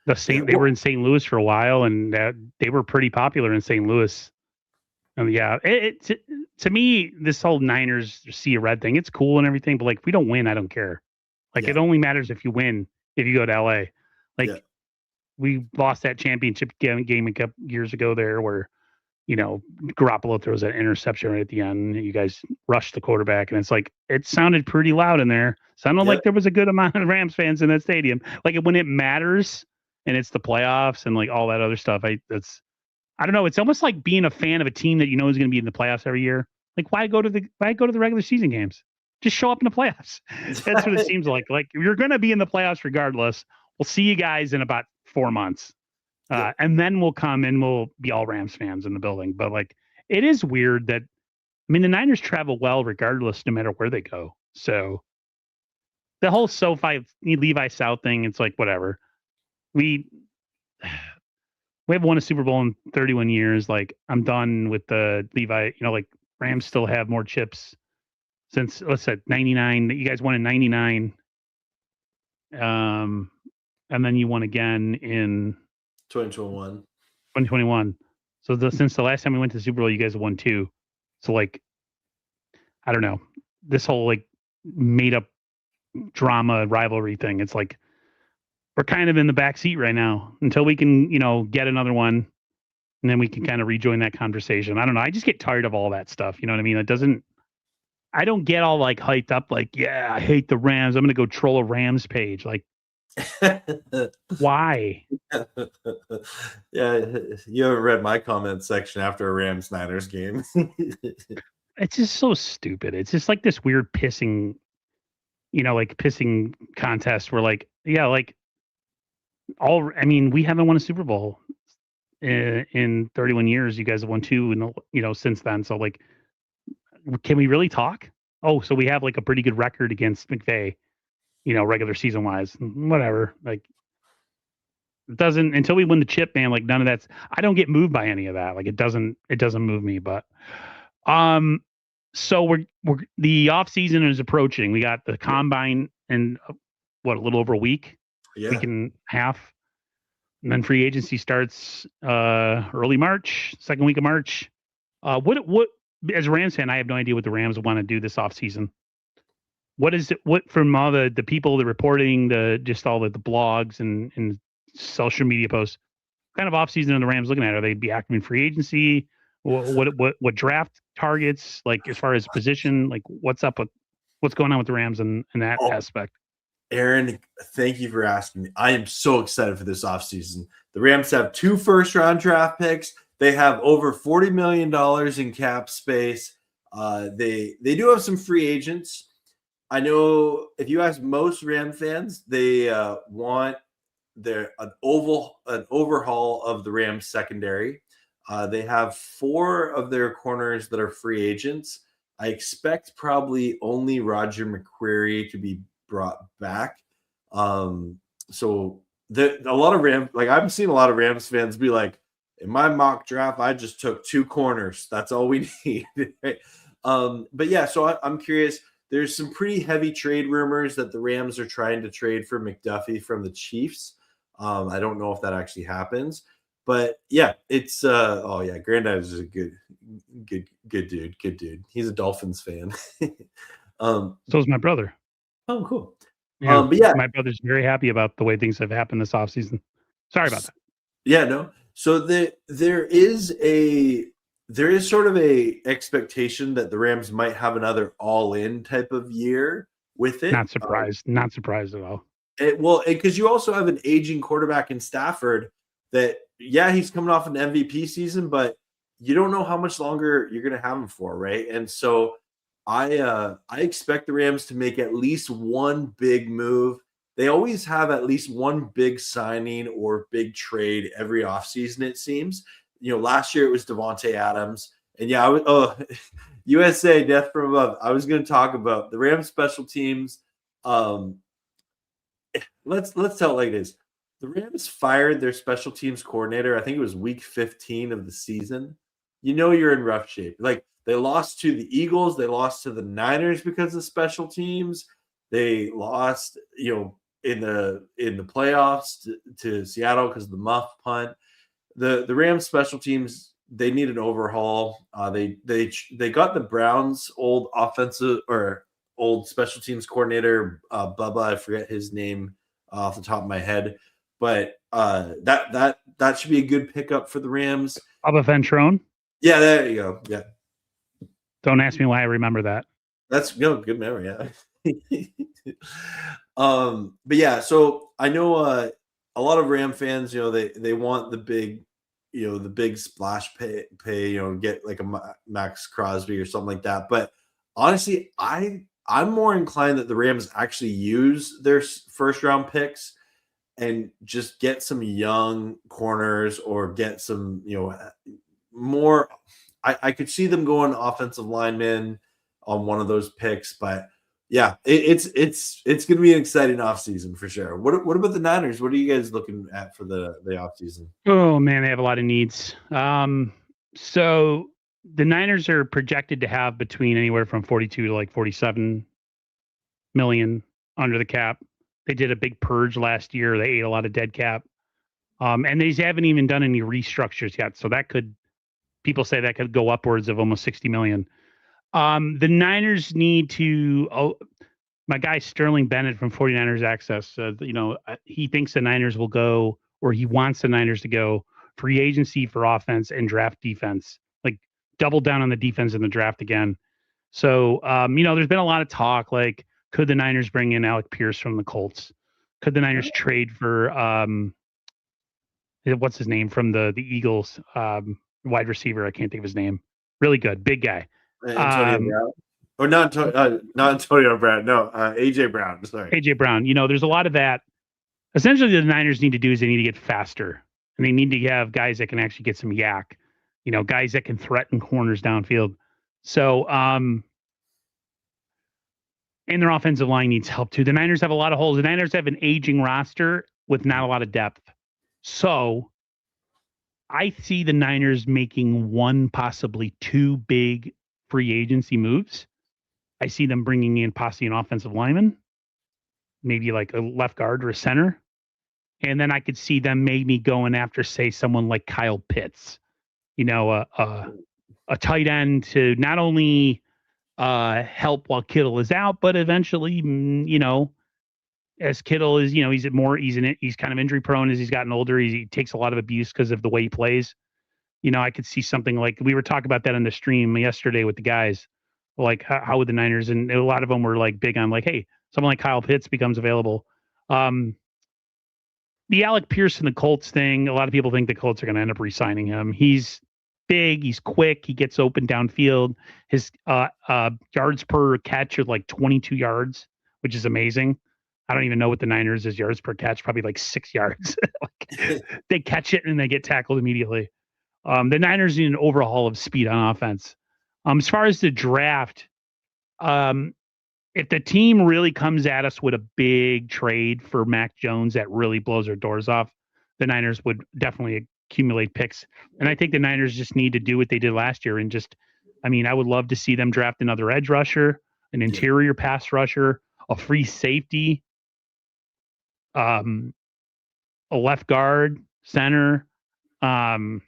Speaker 1: Yeah. They were in St. Louis for a while, and they were pretty popular in St. Louis. And to me, this whole Niners sea of red thing, it's cool and everything, but like if we don't win, I don't care. Like it only matters if you win. If you go to LA, like we lost that championship game a couple years ago there, where Garoppolo throws that interception right at the end. You guys rushed the quarterback, and it's like it sounded pretty loud in there. Sounded like there was a good amount of Rams fans in that stadium. Like when it matters and it's the playoffs and like all that other stuff. I don't know. It's almost like being a fan of a team that you know is going to be in the playoffs every year. Like why go to the regular season games? Just show up in the playoffs. That's what it seems like. Like you're going to be in the playoffs regardless. We'll see you guys in about 4 months. And then we'll come and we'll be all Rams fans in the building. But like, it is weird that, I mean, the Niners travel well regardless, no matter where they go. So the whole SoFi Levi South thing, it's like, whatever. We have won a Super Bowl in 31 years. Like I'm done with the Levi, like Rams still have more chips since, let's say 99, that you guys won in 99. And then you won again in 2021. So since the last time we went to the Super Bowl, you guys won 2. So like, I don't know, this whole like made up drama rivalry thing. It's like, we're kind of in the back seat right now until we can, get another one. And then we can kind of rejoin that conversation. I don't know. I just get tired of all that stuff. You know what I mean? I don't get all like hyped up. Like, yeah, I hate the Rams. I'm going to go troll a Rams page. Like, Why?
Speaker 2: Yeah, you haven't read my comment section after a Rams Niners game.
Speaker 1: It's just so stupid. It's just like this weird pissing, like pissing contest where like, yeah, like I mean, we haven't won a Super Bowl in 31 years. You guys have won two, since then. So like, can we really talk? Oh, so we have like a pretty good record against McVay, regular season wise. Whatever. Like, it doesn't until we win the chip, man. Like none of that's. I don't get moved by any of that. Like it doesn't move me. But so we're the off season is approaching. We got the combine in a little over a week, week and a half. And then free agency starts early March, second week of March. What as a Rams fan, I have no idea what the Rams want to do this offseason. What is it? What from all the people, the reporting, just all the blogs and social media posts, what kind of offseason are the Rams looking at? Are they be active in free agency? What draft targets, like as far as position, like what's going on with the Rams in that aspect?
Speaker 2: Aaron, thank you for asking me. I am so excited for this offseason. The Rams have 2 first-round draft picks. They have over $40 million in cap space. They do have some free agents. I know if you ask most Ram fans, they want an overhaul of the Rams secondary. They have 4 of their corners that are free agents. I expect probably only Roger McQuarrie to be brought back. So a lot of Rams, like I've seen a lot of Rams fans be like, in my mock draft, I just took 2 corners. That's all we need. But yeah, so I'm curious. There's some pretty heavy trade rumors that the Rams are trying to trade for McDuffie from the Chiefs. I don't know if that actually happens, but yeah, it's Granddad is a good dude. He's a Dolphins fan.
Speaker 1: So is my brother.
Speaker 2: Oh, cool.
Speaker 1: Yeah, but yeah, my brother's very happy about the way things have happened this offseason. Sorry about that.
Speaker 2: Yeah, no. So there is sort of a expectation that the Rams might have another all-in type of year with it.
Speaker 1: Not surprised at all.
Speaker 2: Because you also have an aging quarterback in Stafford that, yeah, he's coming off an MVP season, but you don't know how much longer you're going to have him for, right? And so I expect the Rams to make at least one big move. They always have at least one big signing or big trade every offseason, it seems. Last year it was Devontae Adams. And yeah, USA, death from above. I was going to talk about the Rams special teams. Let's tell it like it is. The Rams fired their special teams coordinator. I think it was week 15 of the season. You're in rough shape. Like they lost to the Eagles. They lost to the Niners because of special teams. They lost, in the playoffs to Seattle because of the muff punt. The Rams special teams, they need an overhaul. They got the Browns' old offensive or old special teams coordinator, Bubba. I forget his name off the top of my head, but that should be a good pickup for the Rams.
Speaker 1: Bubba Ventrone.
Speaker 2: Yeah, there you go. Yeah.
Speaker 1: Don't ask me why I remember that.
Speaker 2: That's good memory. Yeah. But yeah, so I know a lot of Ram fans, they want the big, the big splash pay, get like a Max Crosby or something like that. But honestly, I'm more inclined that the Rams actually use their first round picks and just get some young corners or get some, more. I could see them going offensive linemen on one of those picks, but yeah, it's going to be an exciting offseason for sure. What about the Niners? What are you guys looking at for the offseason?
Speaker 1: Oh man, they have a lot of needs. So the Niners are projected to have between anywhere from 42 to like 47 million under the cap. They did a big purge last year. They ate a lot of dead cap. And they haven't even done any restructures yet. So people say that could go upwards of almost 60 million. The Niners need to, my guy Sterling Bennett from 49ers Access, he thinks the Niners will go, or he wants the Niners to go free agency for offense and draft defense, like double down on the defense in the draft again. So, there's been a lot of talk, like, could the Niners bring in Alec Pierce from the Colts? Could the Niners trade for what's his name from the Eagles, wide receiver? I can't think of his name. Really good, big guy.
Speaker 2: Antonio Brown. Or not Antonio Brown. No, AJ Brown. Sorry.
Speaker 1: AJ Brown. There's a lot of that. Essentially, the Niners need to do is they need to get faster, and they need to have guys that can actually get some yak. Guys that can threaten corners downfield. So, and their offensive line needs help too. The Niners have a lot of holes. The Niners have an aging roster with not a lot of depth. So, I see the Niners making one, possibly two big free agency moves. I see them bringing in possibly an offensive lineman, maybe like a left guard or a center. And then I could see them maybe going after, say, someone like Kyle Pitts, a tight end to not only help while Kittle is out, but eventually, as Kittle is, he's kind of injury prone as he's gotten older. He takes a lot of abuse because of the way he plays. I could see something like we were talking about that on the stream yesterday with the guys. Like, how would the Niners, and a lot of them were like big on like, hey, someone like Kyle Pitts becomes available. The Alec Pierce and the Colts thing, a lot of people think the Colts are going to end up re-signing him. He's big, he's quick, he gets open downfield. His yards per catch are like 22 yards, which is amazing. I don't even know what the Niners is yards per catch, probably like 6 yards. They catch it and they get tackled immediately. The Niners need an overhaul of speed on offense. As far as the draft, if the team really comes at us with a big trade for Mac Jones that really blows their doors off, the Niners would definitely accumulate picks. And I think the Niners just need to do what they did last year and I would love to see them draft another edge rusher, an interior pass rusher, a free safety, a left guard, center, another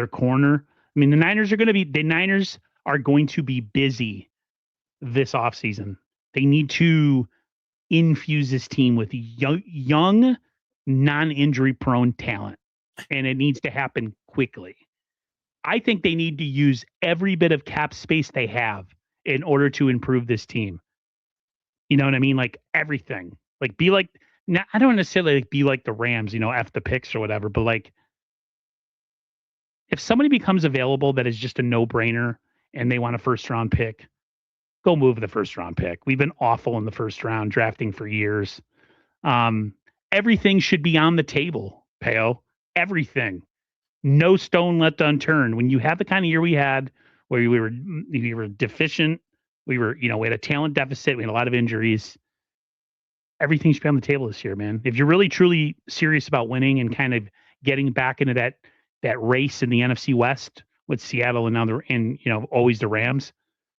Speaker 1: corner. The Niners are going to be busy this offseason. They need to infuse this team with young non-injury prone talent, and it needs to happen quickly. I think they need to use every bit of cap space they have in order to improve this team. You know what I mean? Like everything. Like be like, now, I don't necessarily be like the Rams, F the picks or whatever, but like if somebody becomes available that is just a no-brainer and they want a first-round pick, go move the first-round pick. We've been awful in the first round drafting for years. Everything should be on the table, Peo. Everything. No stone left unturned. When you have the kind of year we had where we were deficient, we had a talent deficit, we had a lot of injuries. Everything should be on the table this year, man. If you're really truly serious about winning and kind of getting back into that race in the NFC West with Seattle and always the Rams,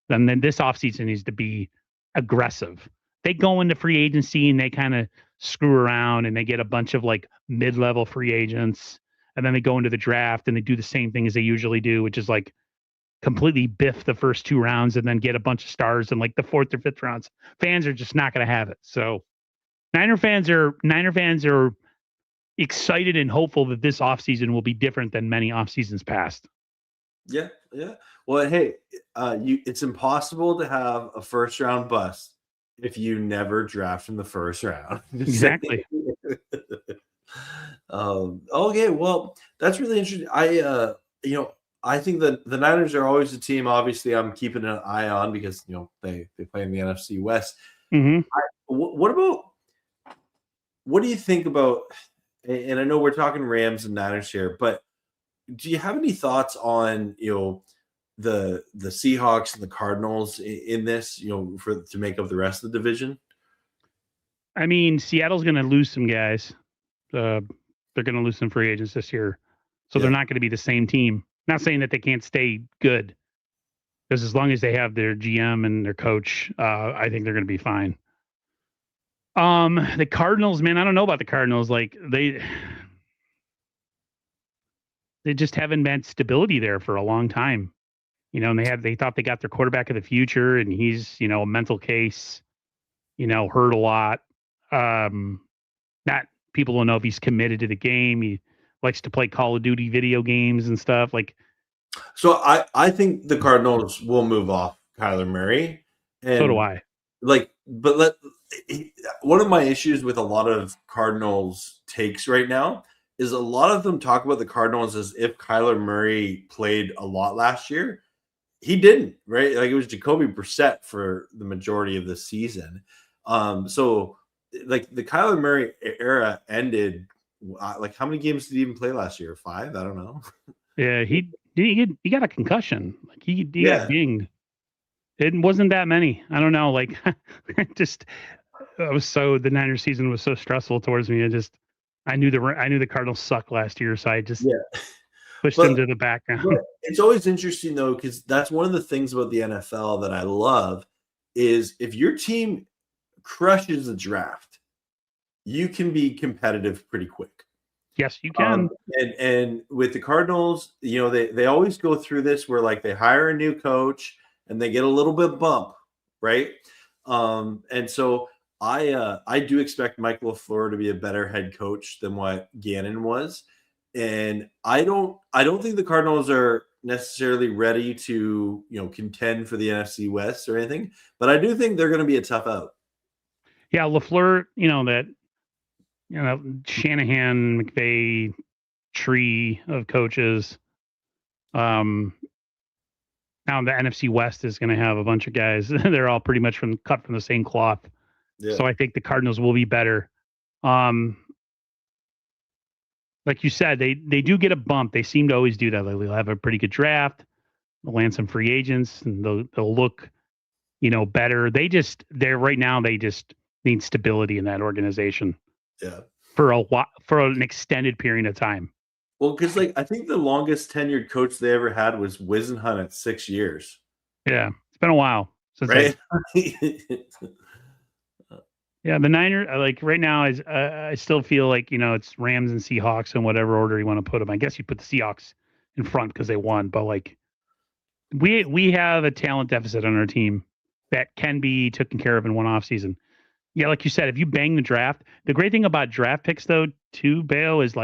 Speaker 1: then this offseason needs to be aggressive. They go into free agency and they kind of screw around and they get a bunch of like mid-level free agents, and then they go into the draft and they do the same thing as they usually do, which is like completely biff the first 2 rounds and then get a bunch of stars in like the 4th or 5th rounds. Fans are just not going to have it. So Niner fans are excited and hopeful that this offseason will be different than many off seasons past.
Speaker 2: Yeah. Well, hey, it's impossible to have a first round bust if you never draft in the first round.
Speaker 1: Exactly.
Speaker 2: Okay, well, that's really interesting. I think that the Niners are always a team. Obviously, I'm keeping an eye on because they play in the NFC West.
Speaker 1: Mm-hmm.
Speaker 2: What do you think about? And I know we're talking Rams and Niners here, but do you have any thoughts on the Seahawks and the Cardinals in this to make up the rest of the division?
Speaker 1: Seattle's going to lose some guys. They're going to lose some free agents this year, so they're not going to be the same team. Not saying that they can't stay good, because as long as they have their GM and their coach, I think they're going to be fine. The Cardinals, man, I don't know about the Cardinals. Like they just haven't had stability there for a long time. And they thought they got their quarterback of the future, and he's, a mental case, hurt a lot. Not people don't know if he's committed to the game. He likes to play Call of Duty video games and stuff. Like,
Speaker 2: so I think the Cardinals will move off Kyler Murray. And
Speaker 1: so do I.
Speaker 2: one of my issues with a lot of Cardinals takes right now is a lot of them talk about the Cardinals as if Kyler Murray played a lot last year. He didn't, right? Like it was Jacoby Brissett for the majority of the season. So like the Kyler Murray era ended. Like how many games did he even play last year? 5? I don't know.
Speaker 1: Yeah, he got a concussion. Like he got
Speaker 2: Yeah.
Speaker 1: dinged. It wasn't that many. I don't know. Like just the Niners season was so stressful towards me. I knew the Cardinals sucked last year, so I just
Speaker 2: Yeah.
Speaker 1: pushed
Speaker 2: But
Speaker 1: them to the background.
Speaker 2: it's always interesting though, because that's one of the things about the NFL that I love is if your team crushes the draft, you can be competitive pretty quick.
Speaker 1: Yes, you can.
Speaker 2: And with the Cardinals, they always go through this where like they hire a new coach and they get a little bit bump, right? And so I do expect Mike LaFleur to be a better head coach than what Gannon was. And I don't think the Cardinals are necessarily ready to, contend for the NFC West or anything, but I do think they're going to be a tough out.
Speaker 1: Yeah, LaFleur, Shanahan, McVay tree of coaches. Now the NFC West is going to have a bunch of guys. They're all pretty much cut from the same cloth. Yeah. So I think the Cardinals will be better. Like you said, they do get a bump. They seem to always do that. They'll have a pretty good draft. They'll land some free agents, and they'll look, better. They're right now. They just need stability in that organization.
Speaker 2: Yeah.
Speaker 1: For an extended period of time.
Speaker 2: Well, because I think the longest tenured coach they ever had was Whisenhunt at 6 years.
Speaker 1: Yeah, it's been a while since.
Speaker 2: Right.
Speaker 1: Yeah, the Niners, right now, I still feel like it's Rams and Seahawks in whatever order you want to put them. I guess you put the Seahawks in front because they won, but we have a talent deficit on our team that can be taken care of in one offseason. Yeah, like you said, if you bang the draft, the great thing about draft picks, though, too, Bayo, is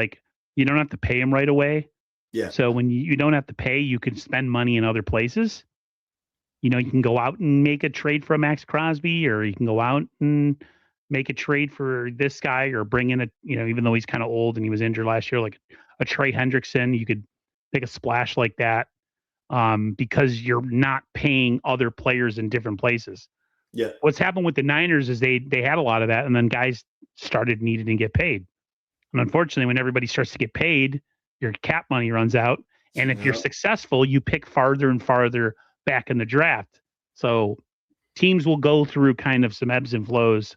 Speaker 1: you don't have to pay them right away.
Speaker 2: Yeah.
Speaker 1: So when you don't have to pay, you can spend money in other places. You can go out and make a trade for a Max Crosby, or you can go out and make a trade for this guy, or bring in even though he's kind of old and he was injured last year, like a Trey Hendrickson. You could make a splash like that because you're not paying other players in different places.
Speaker 2: Yeah.
Speaker 1: What's happened with the Niners is they had a lot of that, and then guys started needing to get paid. And unfortunately, when everybody starts to get paid, your cap money runs out. And if you're successful, you pick farther and farther back in the draft. So teams will go through kind of some ebbs and flows,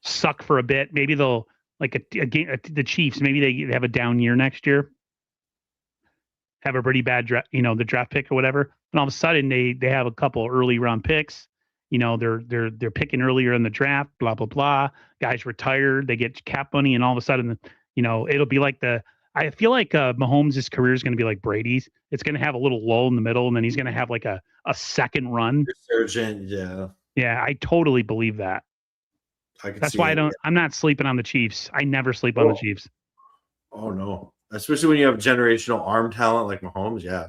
Speaker 1: suck for a bit. Maybe they'll the Chiefs. Maybe they have a down year next year, have a pretty bad draft, the draft pick or whatever. And all of a sudden they have a couple early round picks. They're picking earlier in the draft, blah, blah, blah. Guys retired, they get cap money, and all of a sudden, it'll be like I feel like Mahomes' career is going to be like Brady's. It's going to have a little lull in the middle, and then he's going to have like a second run.
Speaker 2: Resurgent, yeah.
Speaker 1: Yeah, I totally believe that. That's why I'm not sleeping on the Chiefs. I never sleep on the Chiefs.
Speaker 2: Oh, no. Especially when you have generational arm talent like Mahomes, yeah.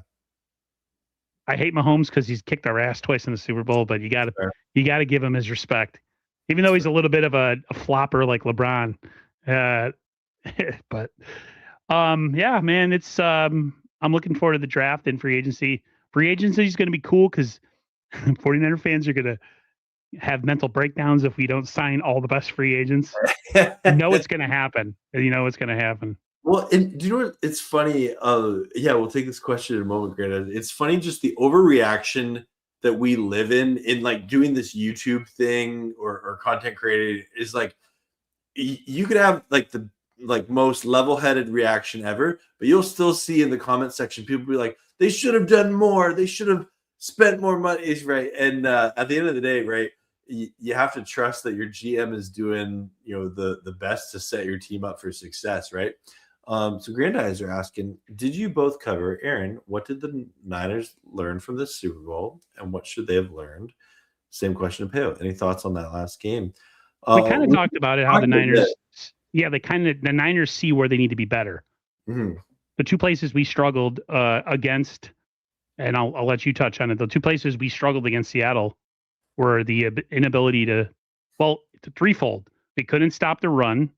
Speaker 1: I hate Mahomes because he's kicked our ass twice in the Super Bowl, but you got to give him his respect, even though he's a little bit of a flopper like LeBron. But yeah, man, it's I'm looking forward to the draft and free agency. Free agency is going to be cool because 49er fans are going to have mental breakdowns if we don't sign all the best free agents. It's going to happen. It's going to happen.
Speaker 2: Well, and do you know what? It's funny. Yeah, we'll take this question in a moment, Grant. It's funny just the overreaction that we live in doing this YouTube thing or content creating is you could have the most level-headed reaction ever, but you'll still see in the comment section people be like, they should have done more. They should have spent more money, right? And at the end of the day, right, you have to trust that your GM is doing the best to set your team up for success, right? So Grandize are asking, did you both cover, Aaron, what did the Niners learn from the Super Bowl and what should they have learned? Same question to Peo. Any thoughts on that last game?
Speaker 1: We kind of talked about it, how the Niners, the Niners see where they need to be better.
Speaker 2: Mm-hmm.
Speaker 1: The two places we struggled against, and I'll let you touch on it. The two places we struggled against Seattle were the inability to, threefold. They couldn't stop the run.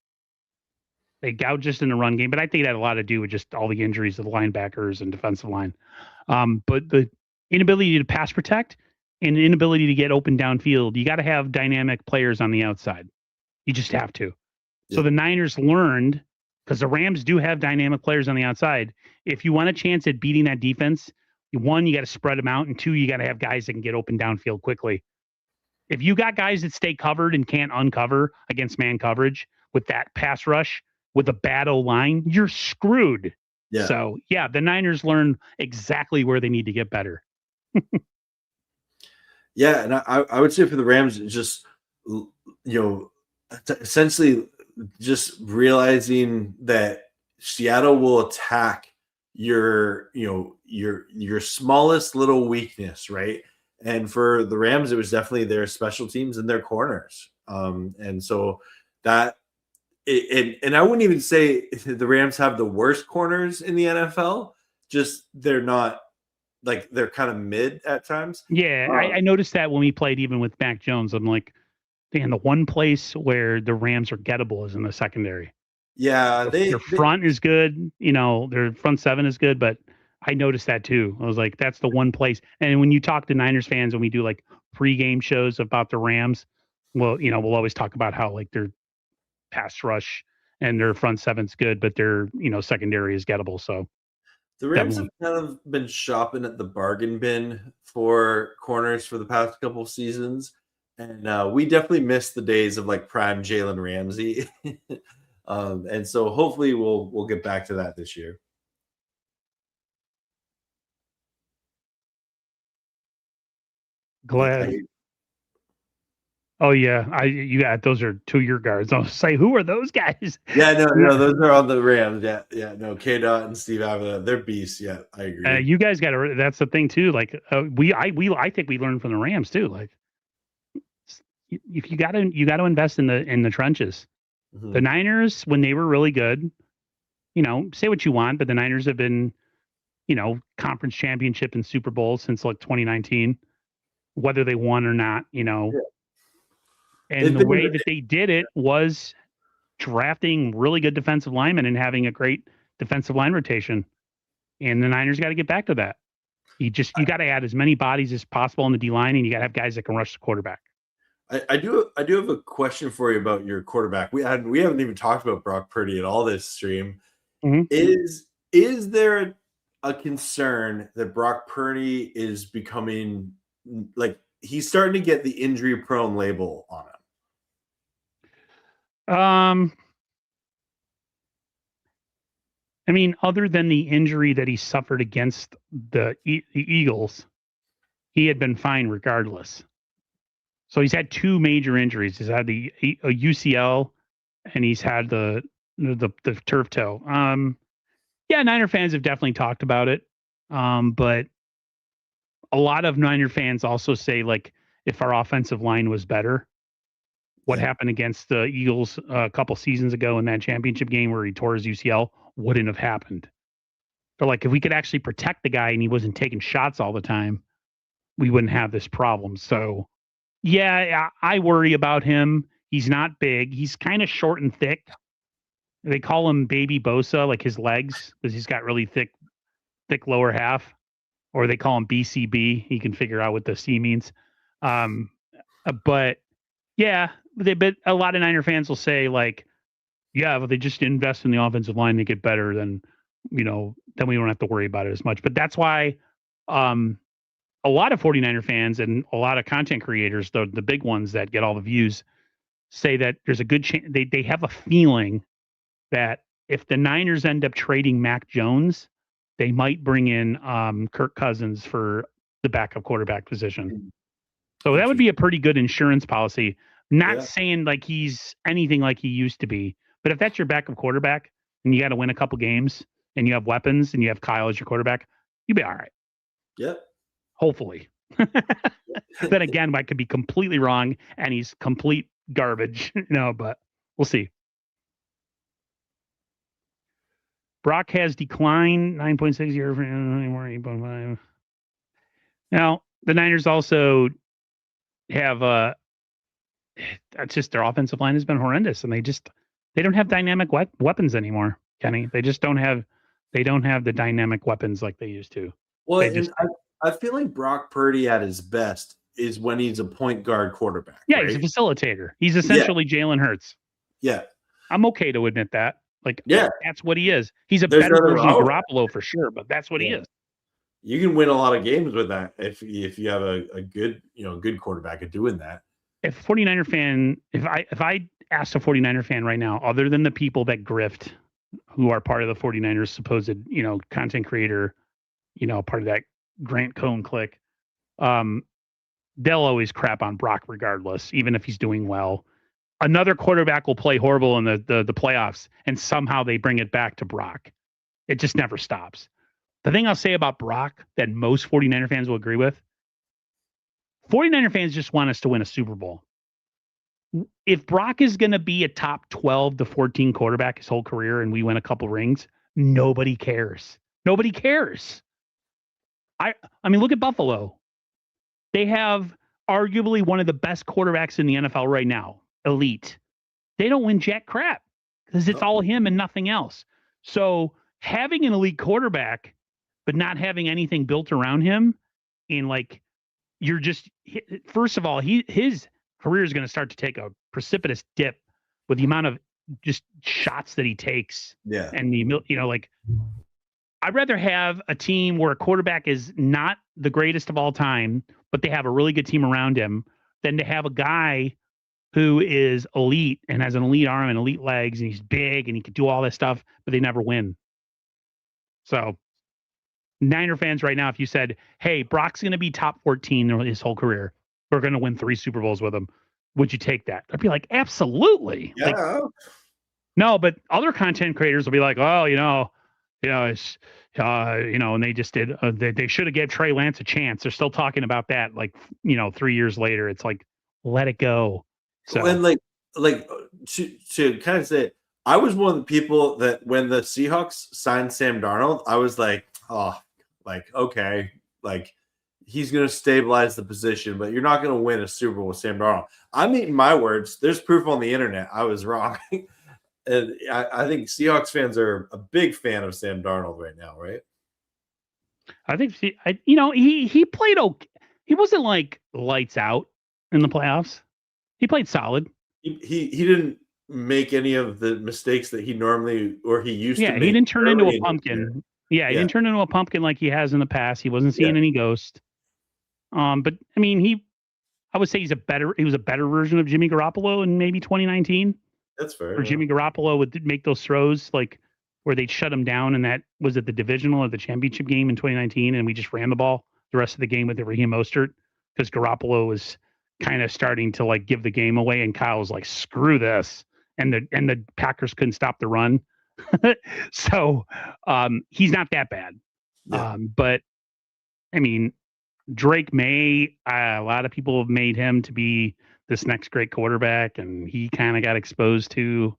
Speaker 1: They gouged us in the run game, but I think that had a lot to do with just all the injuries of the linebackers and defensive line. But the inability to pass protect and the inability to get open downfield, you got to have dynamic players on the outside. You just have to. Yeah. So the Niners learned, because the Rams do have dynamic players on the outside. If you want a chance at beating that defense, one, you got to spread them out, and two, you got to have guys that can get open downfield quickly. If you got guys that stay covered and can't uncover against man coverage with that pass rush, with a bad O-line, you're screwed. Yeah. So, yeah, the Niners learn exactly where they need to get better.
Speaker 2: Yeah, and I would say for the Rams, just, essentially just realizing that Seattle will attack your smallest little weakness, right? And for the Rams, it was definitely their special teams and their corners. And so that, and I wouldn't even say the Rams have the worst corners in the NFL. Just they're not, like, they're kind of mid at times.
Speaker 1: Yeah, I noticed that when we played even with Mac Jones. I'm like, damn, the one place where the Rams are gettable is in the secondary.
Speaker 2: Yeah,
Speaker 1: their front is good. Their front seven is good, but I noticed that too. I was like, that's the one place. And when you talk to Niners fans, when we do like pregame shows about the Rams, well, we'll always talk about how like their pass rush and their front seven's good, but their secondary is gettable. So
Speaker 2: the Rams have kind of been shopping at the bargain bin for corners for the past couple of seasons, and we definitely missed the days of like prime Jalen Ramsey. And so hopefully we'll get back to that this year.
Speaker 1: Glad. Oh yeah, you got those are 2-year guards. I'll say, who are those guys?
Speaker 2: Yeah, no, those are on the Rams. Yeah, no, K-Dot and Steve Avila, they're beasts. Yeah, I agree.
Speaker 1: You guys got to. That's the thing too. Like I think we learned from the Rams too. Like, if you got to invest in the trenches. Mm-hmm. The Niners, when they were really good, say what you want, but the Niners have been, conference championship and Super Bowl since like 2019, whether they won or not, Yeah. And the way that they did it was drafting really good defensive linemen and having a great defensive line rotation. And the Niners got to get back to that. You got to add as many bodies as possible on the D line, and you got to have guys that can rush the quarterback.
Speaker 2: I do have a question for you about your quarterback. We haven't even talked about Brock Purdy at all this stream. Mm-hmm. Is there a concern that Brock Purdy is becoming, like, he's starting to get the injury prone label on him?
Speaker 1: I mean, other than the injury that he suffered against the Eagles, he had been fine regardless. So he's had 2 major injuries. He's had a UCL, and he's had the turf toe. Yeah, Niner fans have definitely talked about it. But a lot of Niner fans also say, like, if our offensive line was better, what happened against the Eagles a couple seasons ago in that championship game where he tore his UCL wouldn't have happened. But like, if we could actually protect the guy and he wasn't taking shots all the time, we wouldn't have this problem. So, yeah, I worry about him. He's not big. He's kind of short and thick. They call him Baby Bosa, like his legs, because he's got really thick lower half. Or they call him BCB. He can figure out what the C means. But yeah, but a lot of Niner fans will say, like, yeah, but they just invest in the offensive line, they get better, then we don't have to worry about it as much. But that's why a lot of 49er fans and a lot of content creators, the big ones that get all the views, say that there's a good chance they have a feeling that if the Niners end up trading Mac Jones, they might bring in Kirk Cousins for the backup quarterback position. So that would be a pretty good insurance policy. Not saying like he's anything like he used to be, but if that's your backup quarterback and you got to win a couple games and you have weapons and you have Kyle as your quarterback, you'll be all right.
Speaker 2: Yep.
Speaker 1: Hopefully. Then again, I could be completely wrong and he's complete garbage, but we'll see. Brock has declined 9.6 year for anymore 8.5. Now, the Niners also have that's just their offensive line has been horrendous, and they don't have dynamic weapons anymore, Kenny. They just don't have the dynamic weapons like they used to.
Speaker 2: Well,
Speaker 1: They
Speaker 2: and
Speaker 1: just
Speaker 2: I feel like Brock Purdy at his best is when he's a point guard quarterback,
Speaker 1: yeah, he's a
Speaker 2: right?
Speaker 1: facilitator. He's
Speaker 2: Yeah,
Speaker 1: essentially Jalen Hurts.
Speaker 2: yeah,
Speaker 1: I'm okay to admit that. Like
Speaker 2: yeah.
Speaker 1: that's what he is. He's a
Speaker 2: There's
Speaker 1: better
Speaker 2: nothing
Speaker 1: version of
Speaker 2: wrong with that.
Speaker 1: Garoppolo for sure, but that's what he
Speaker 2: Yeah.
Speaker 1: is.
Speaker 2: You can win a lot of games with that if you have a good good quarterback at doing that.
Speaker 1: If 49er fan, if I asked a 49er fan right now, other than the people that grift, who are part of the 49ers supposed, content creator, part of that Grant Cohn clique, um, they'll always crap on Brock regardless, even if he's doing well. Another quarterback will play horrible in the playoffs, and somehow they bring it back to Brock. It just never stops. The thing I'll say about Brock that most 49er fans will agree with, 49er fans just want us to win a Super Bowl. If Brock is going to be a top 12 to 14 quarterback his whole career and we win a couple rings, nobody cares. Nobody cares. I mean, look at Buffalo. They have arguably one of the best quarterbacks in the NFL right now, elite. They don't win jack crap because it's all him and nothing else. So having an elite quarterback, but not having anything built around him, and like you're just first of all, his career is going to start to take a precipitous dip with the amount of just shots that he takes.
Speaker 2: Yeah.
Speaker 1: And like I'd rather have a team where a quarterback is not the greatest of all time, but they have a really good team around him than to have a guy who is elite and has an elite arm and elite legs and he's big and he can do all this stuff, but they never win. So Niner fans right now, if you said, hey, Brock's going to be top 14 his whole career, we're going to win 3 Super Bowls with him, would you take that? I'd be like, absolutely.
Speaker 2: Yeah.
Speaker 1: Like, no, but other content creators will be like, oh, it's, and they just did, they should have gave Trey Lance a chance. They're still talking about that, like, 3 years later. It's like, let it go. So,
Speaker 2: and like to kind of say, I was one of the people that when the Seahawks signed Sam Darnold, I was like, oh, like, okay, like he's going to stabilize the position, but you're not going to win a Super Bowl with Sam Darnold. I'm eating my words. There's proof on the internet. I was wrong. And I think Seahawks fans are a big fan of Sam Darnold right now, right?
Speaker 1: I think, he played okay. He wasn't like lights out in the playoffs. He played solid.
Speaker 2: He didn't make any of the mistakes that he normally or he used to make.
Speaker 1: He didn't turn into a pumpkin. He didn't turn into a pumpkin like he has in the past. He wasn't seeing any ghost. But I mean, I would say he was a better version of Jimmy Garoppolo in maybe 2019.
Speaker 2: That's fair.
Speaker 1: Or Jimmy Garoppolo would make those throws like where they'd shut him down, and that was at the divisional or the championship game in 2019, and we just ran the ball the rest of the game with Raheem Mostert because Garoppolo was kind of starting to like give the game away, and Kyle was like, "Screw this," and the Packers couldn't stop the run. So he's not that bad.
Speaker 2: Yeah.
Speaker 1: But I mean, Drake May, a lot of people have made him to be this next great quarterback, and he kind of got exposed to.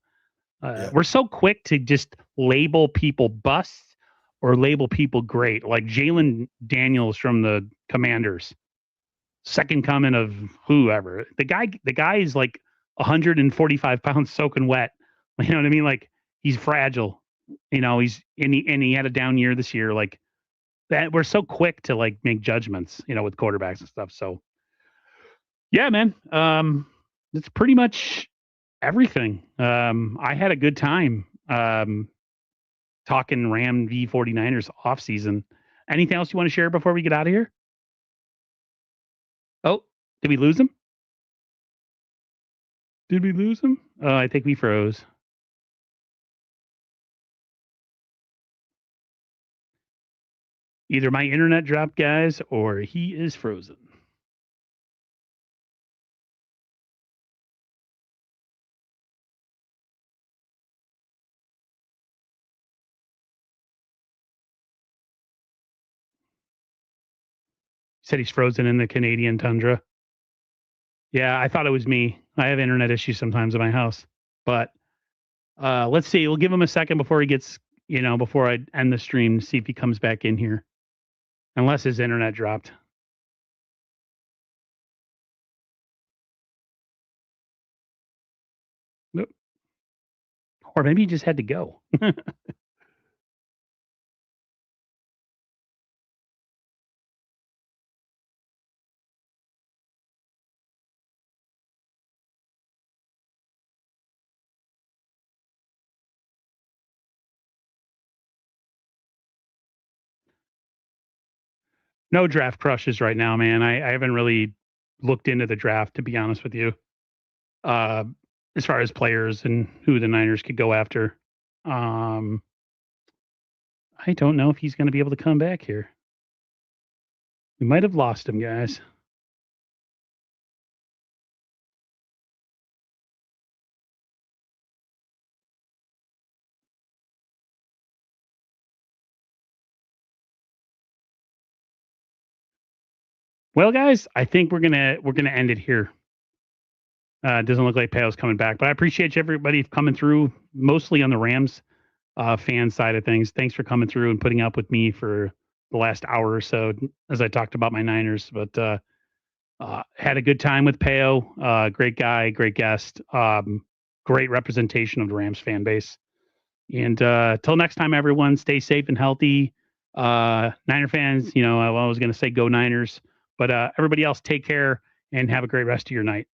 Speaker 1: We're so quick to just label people busts or label people great, like Jalen Daniels from the Commanders, second coming of whoever. The guy is like 145 pounds soaking wet. You know what I mean? Like he's fragile. He had a down year this year. Like that, we're so quick to like make judgments, with quarterbacks and stuff. So yeah, man. It's pretty much everything. I had a good time talking Ram v 49ers offseason. Anything else you want to share before we get out of here? Oh, did we lose him? I think we froze. Either my internet dropped, guys, or he is frozen. Said he's frozen in the Canadian tundra. Yeah, I thought it was me. I have internet issues sometimes in my house. But let's see. We'll give him a second before he gets, before I end the stream, see if he comes back in here. Unless his internet dropped. Or maybe he just had to go. No draft crushes right now, man. I haven't really looked into the draft, to be honest with you. Uh, as far as players and who the Niners could go after. Um, I don't know if he's going to be able to come back here. We might have lost him, guys. Well, guys, I think we're gonna end it here. It doesn't look like Pale's coming back, but I appreciate everybody coming through, mostly on the Rams fan side of things. Thanks for coming through and putting up with me for the last hour or so as I talked about my Niners. But had a good time with Peo. Great guy, great guest, great representation of the Rams fan base. And till next time, everyone, stay safe and healthy. Niner fans, I was going to say go Niners, but everybody else, take care and have a great rest of your night.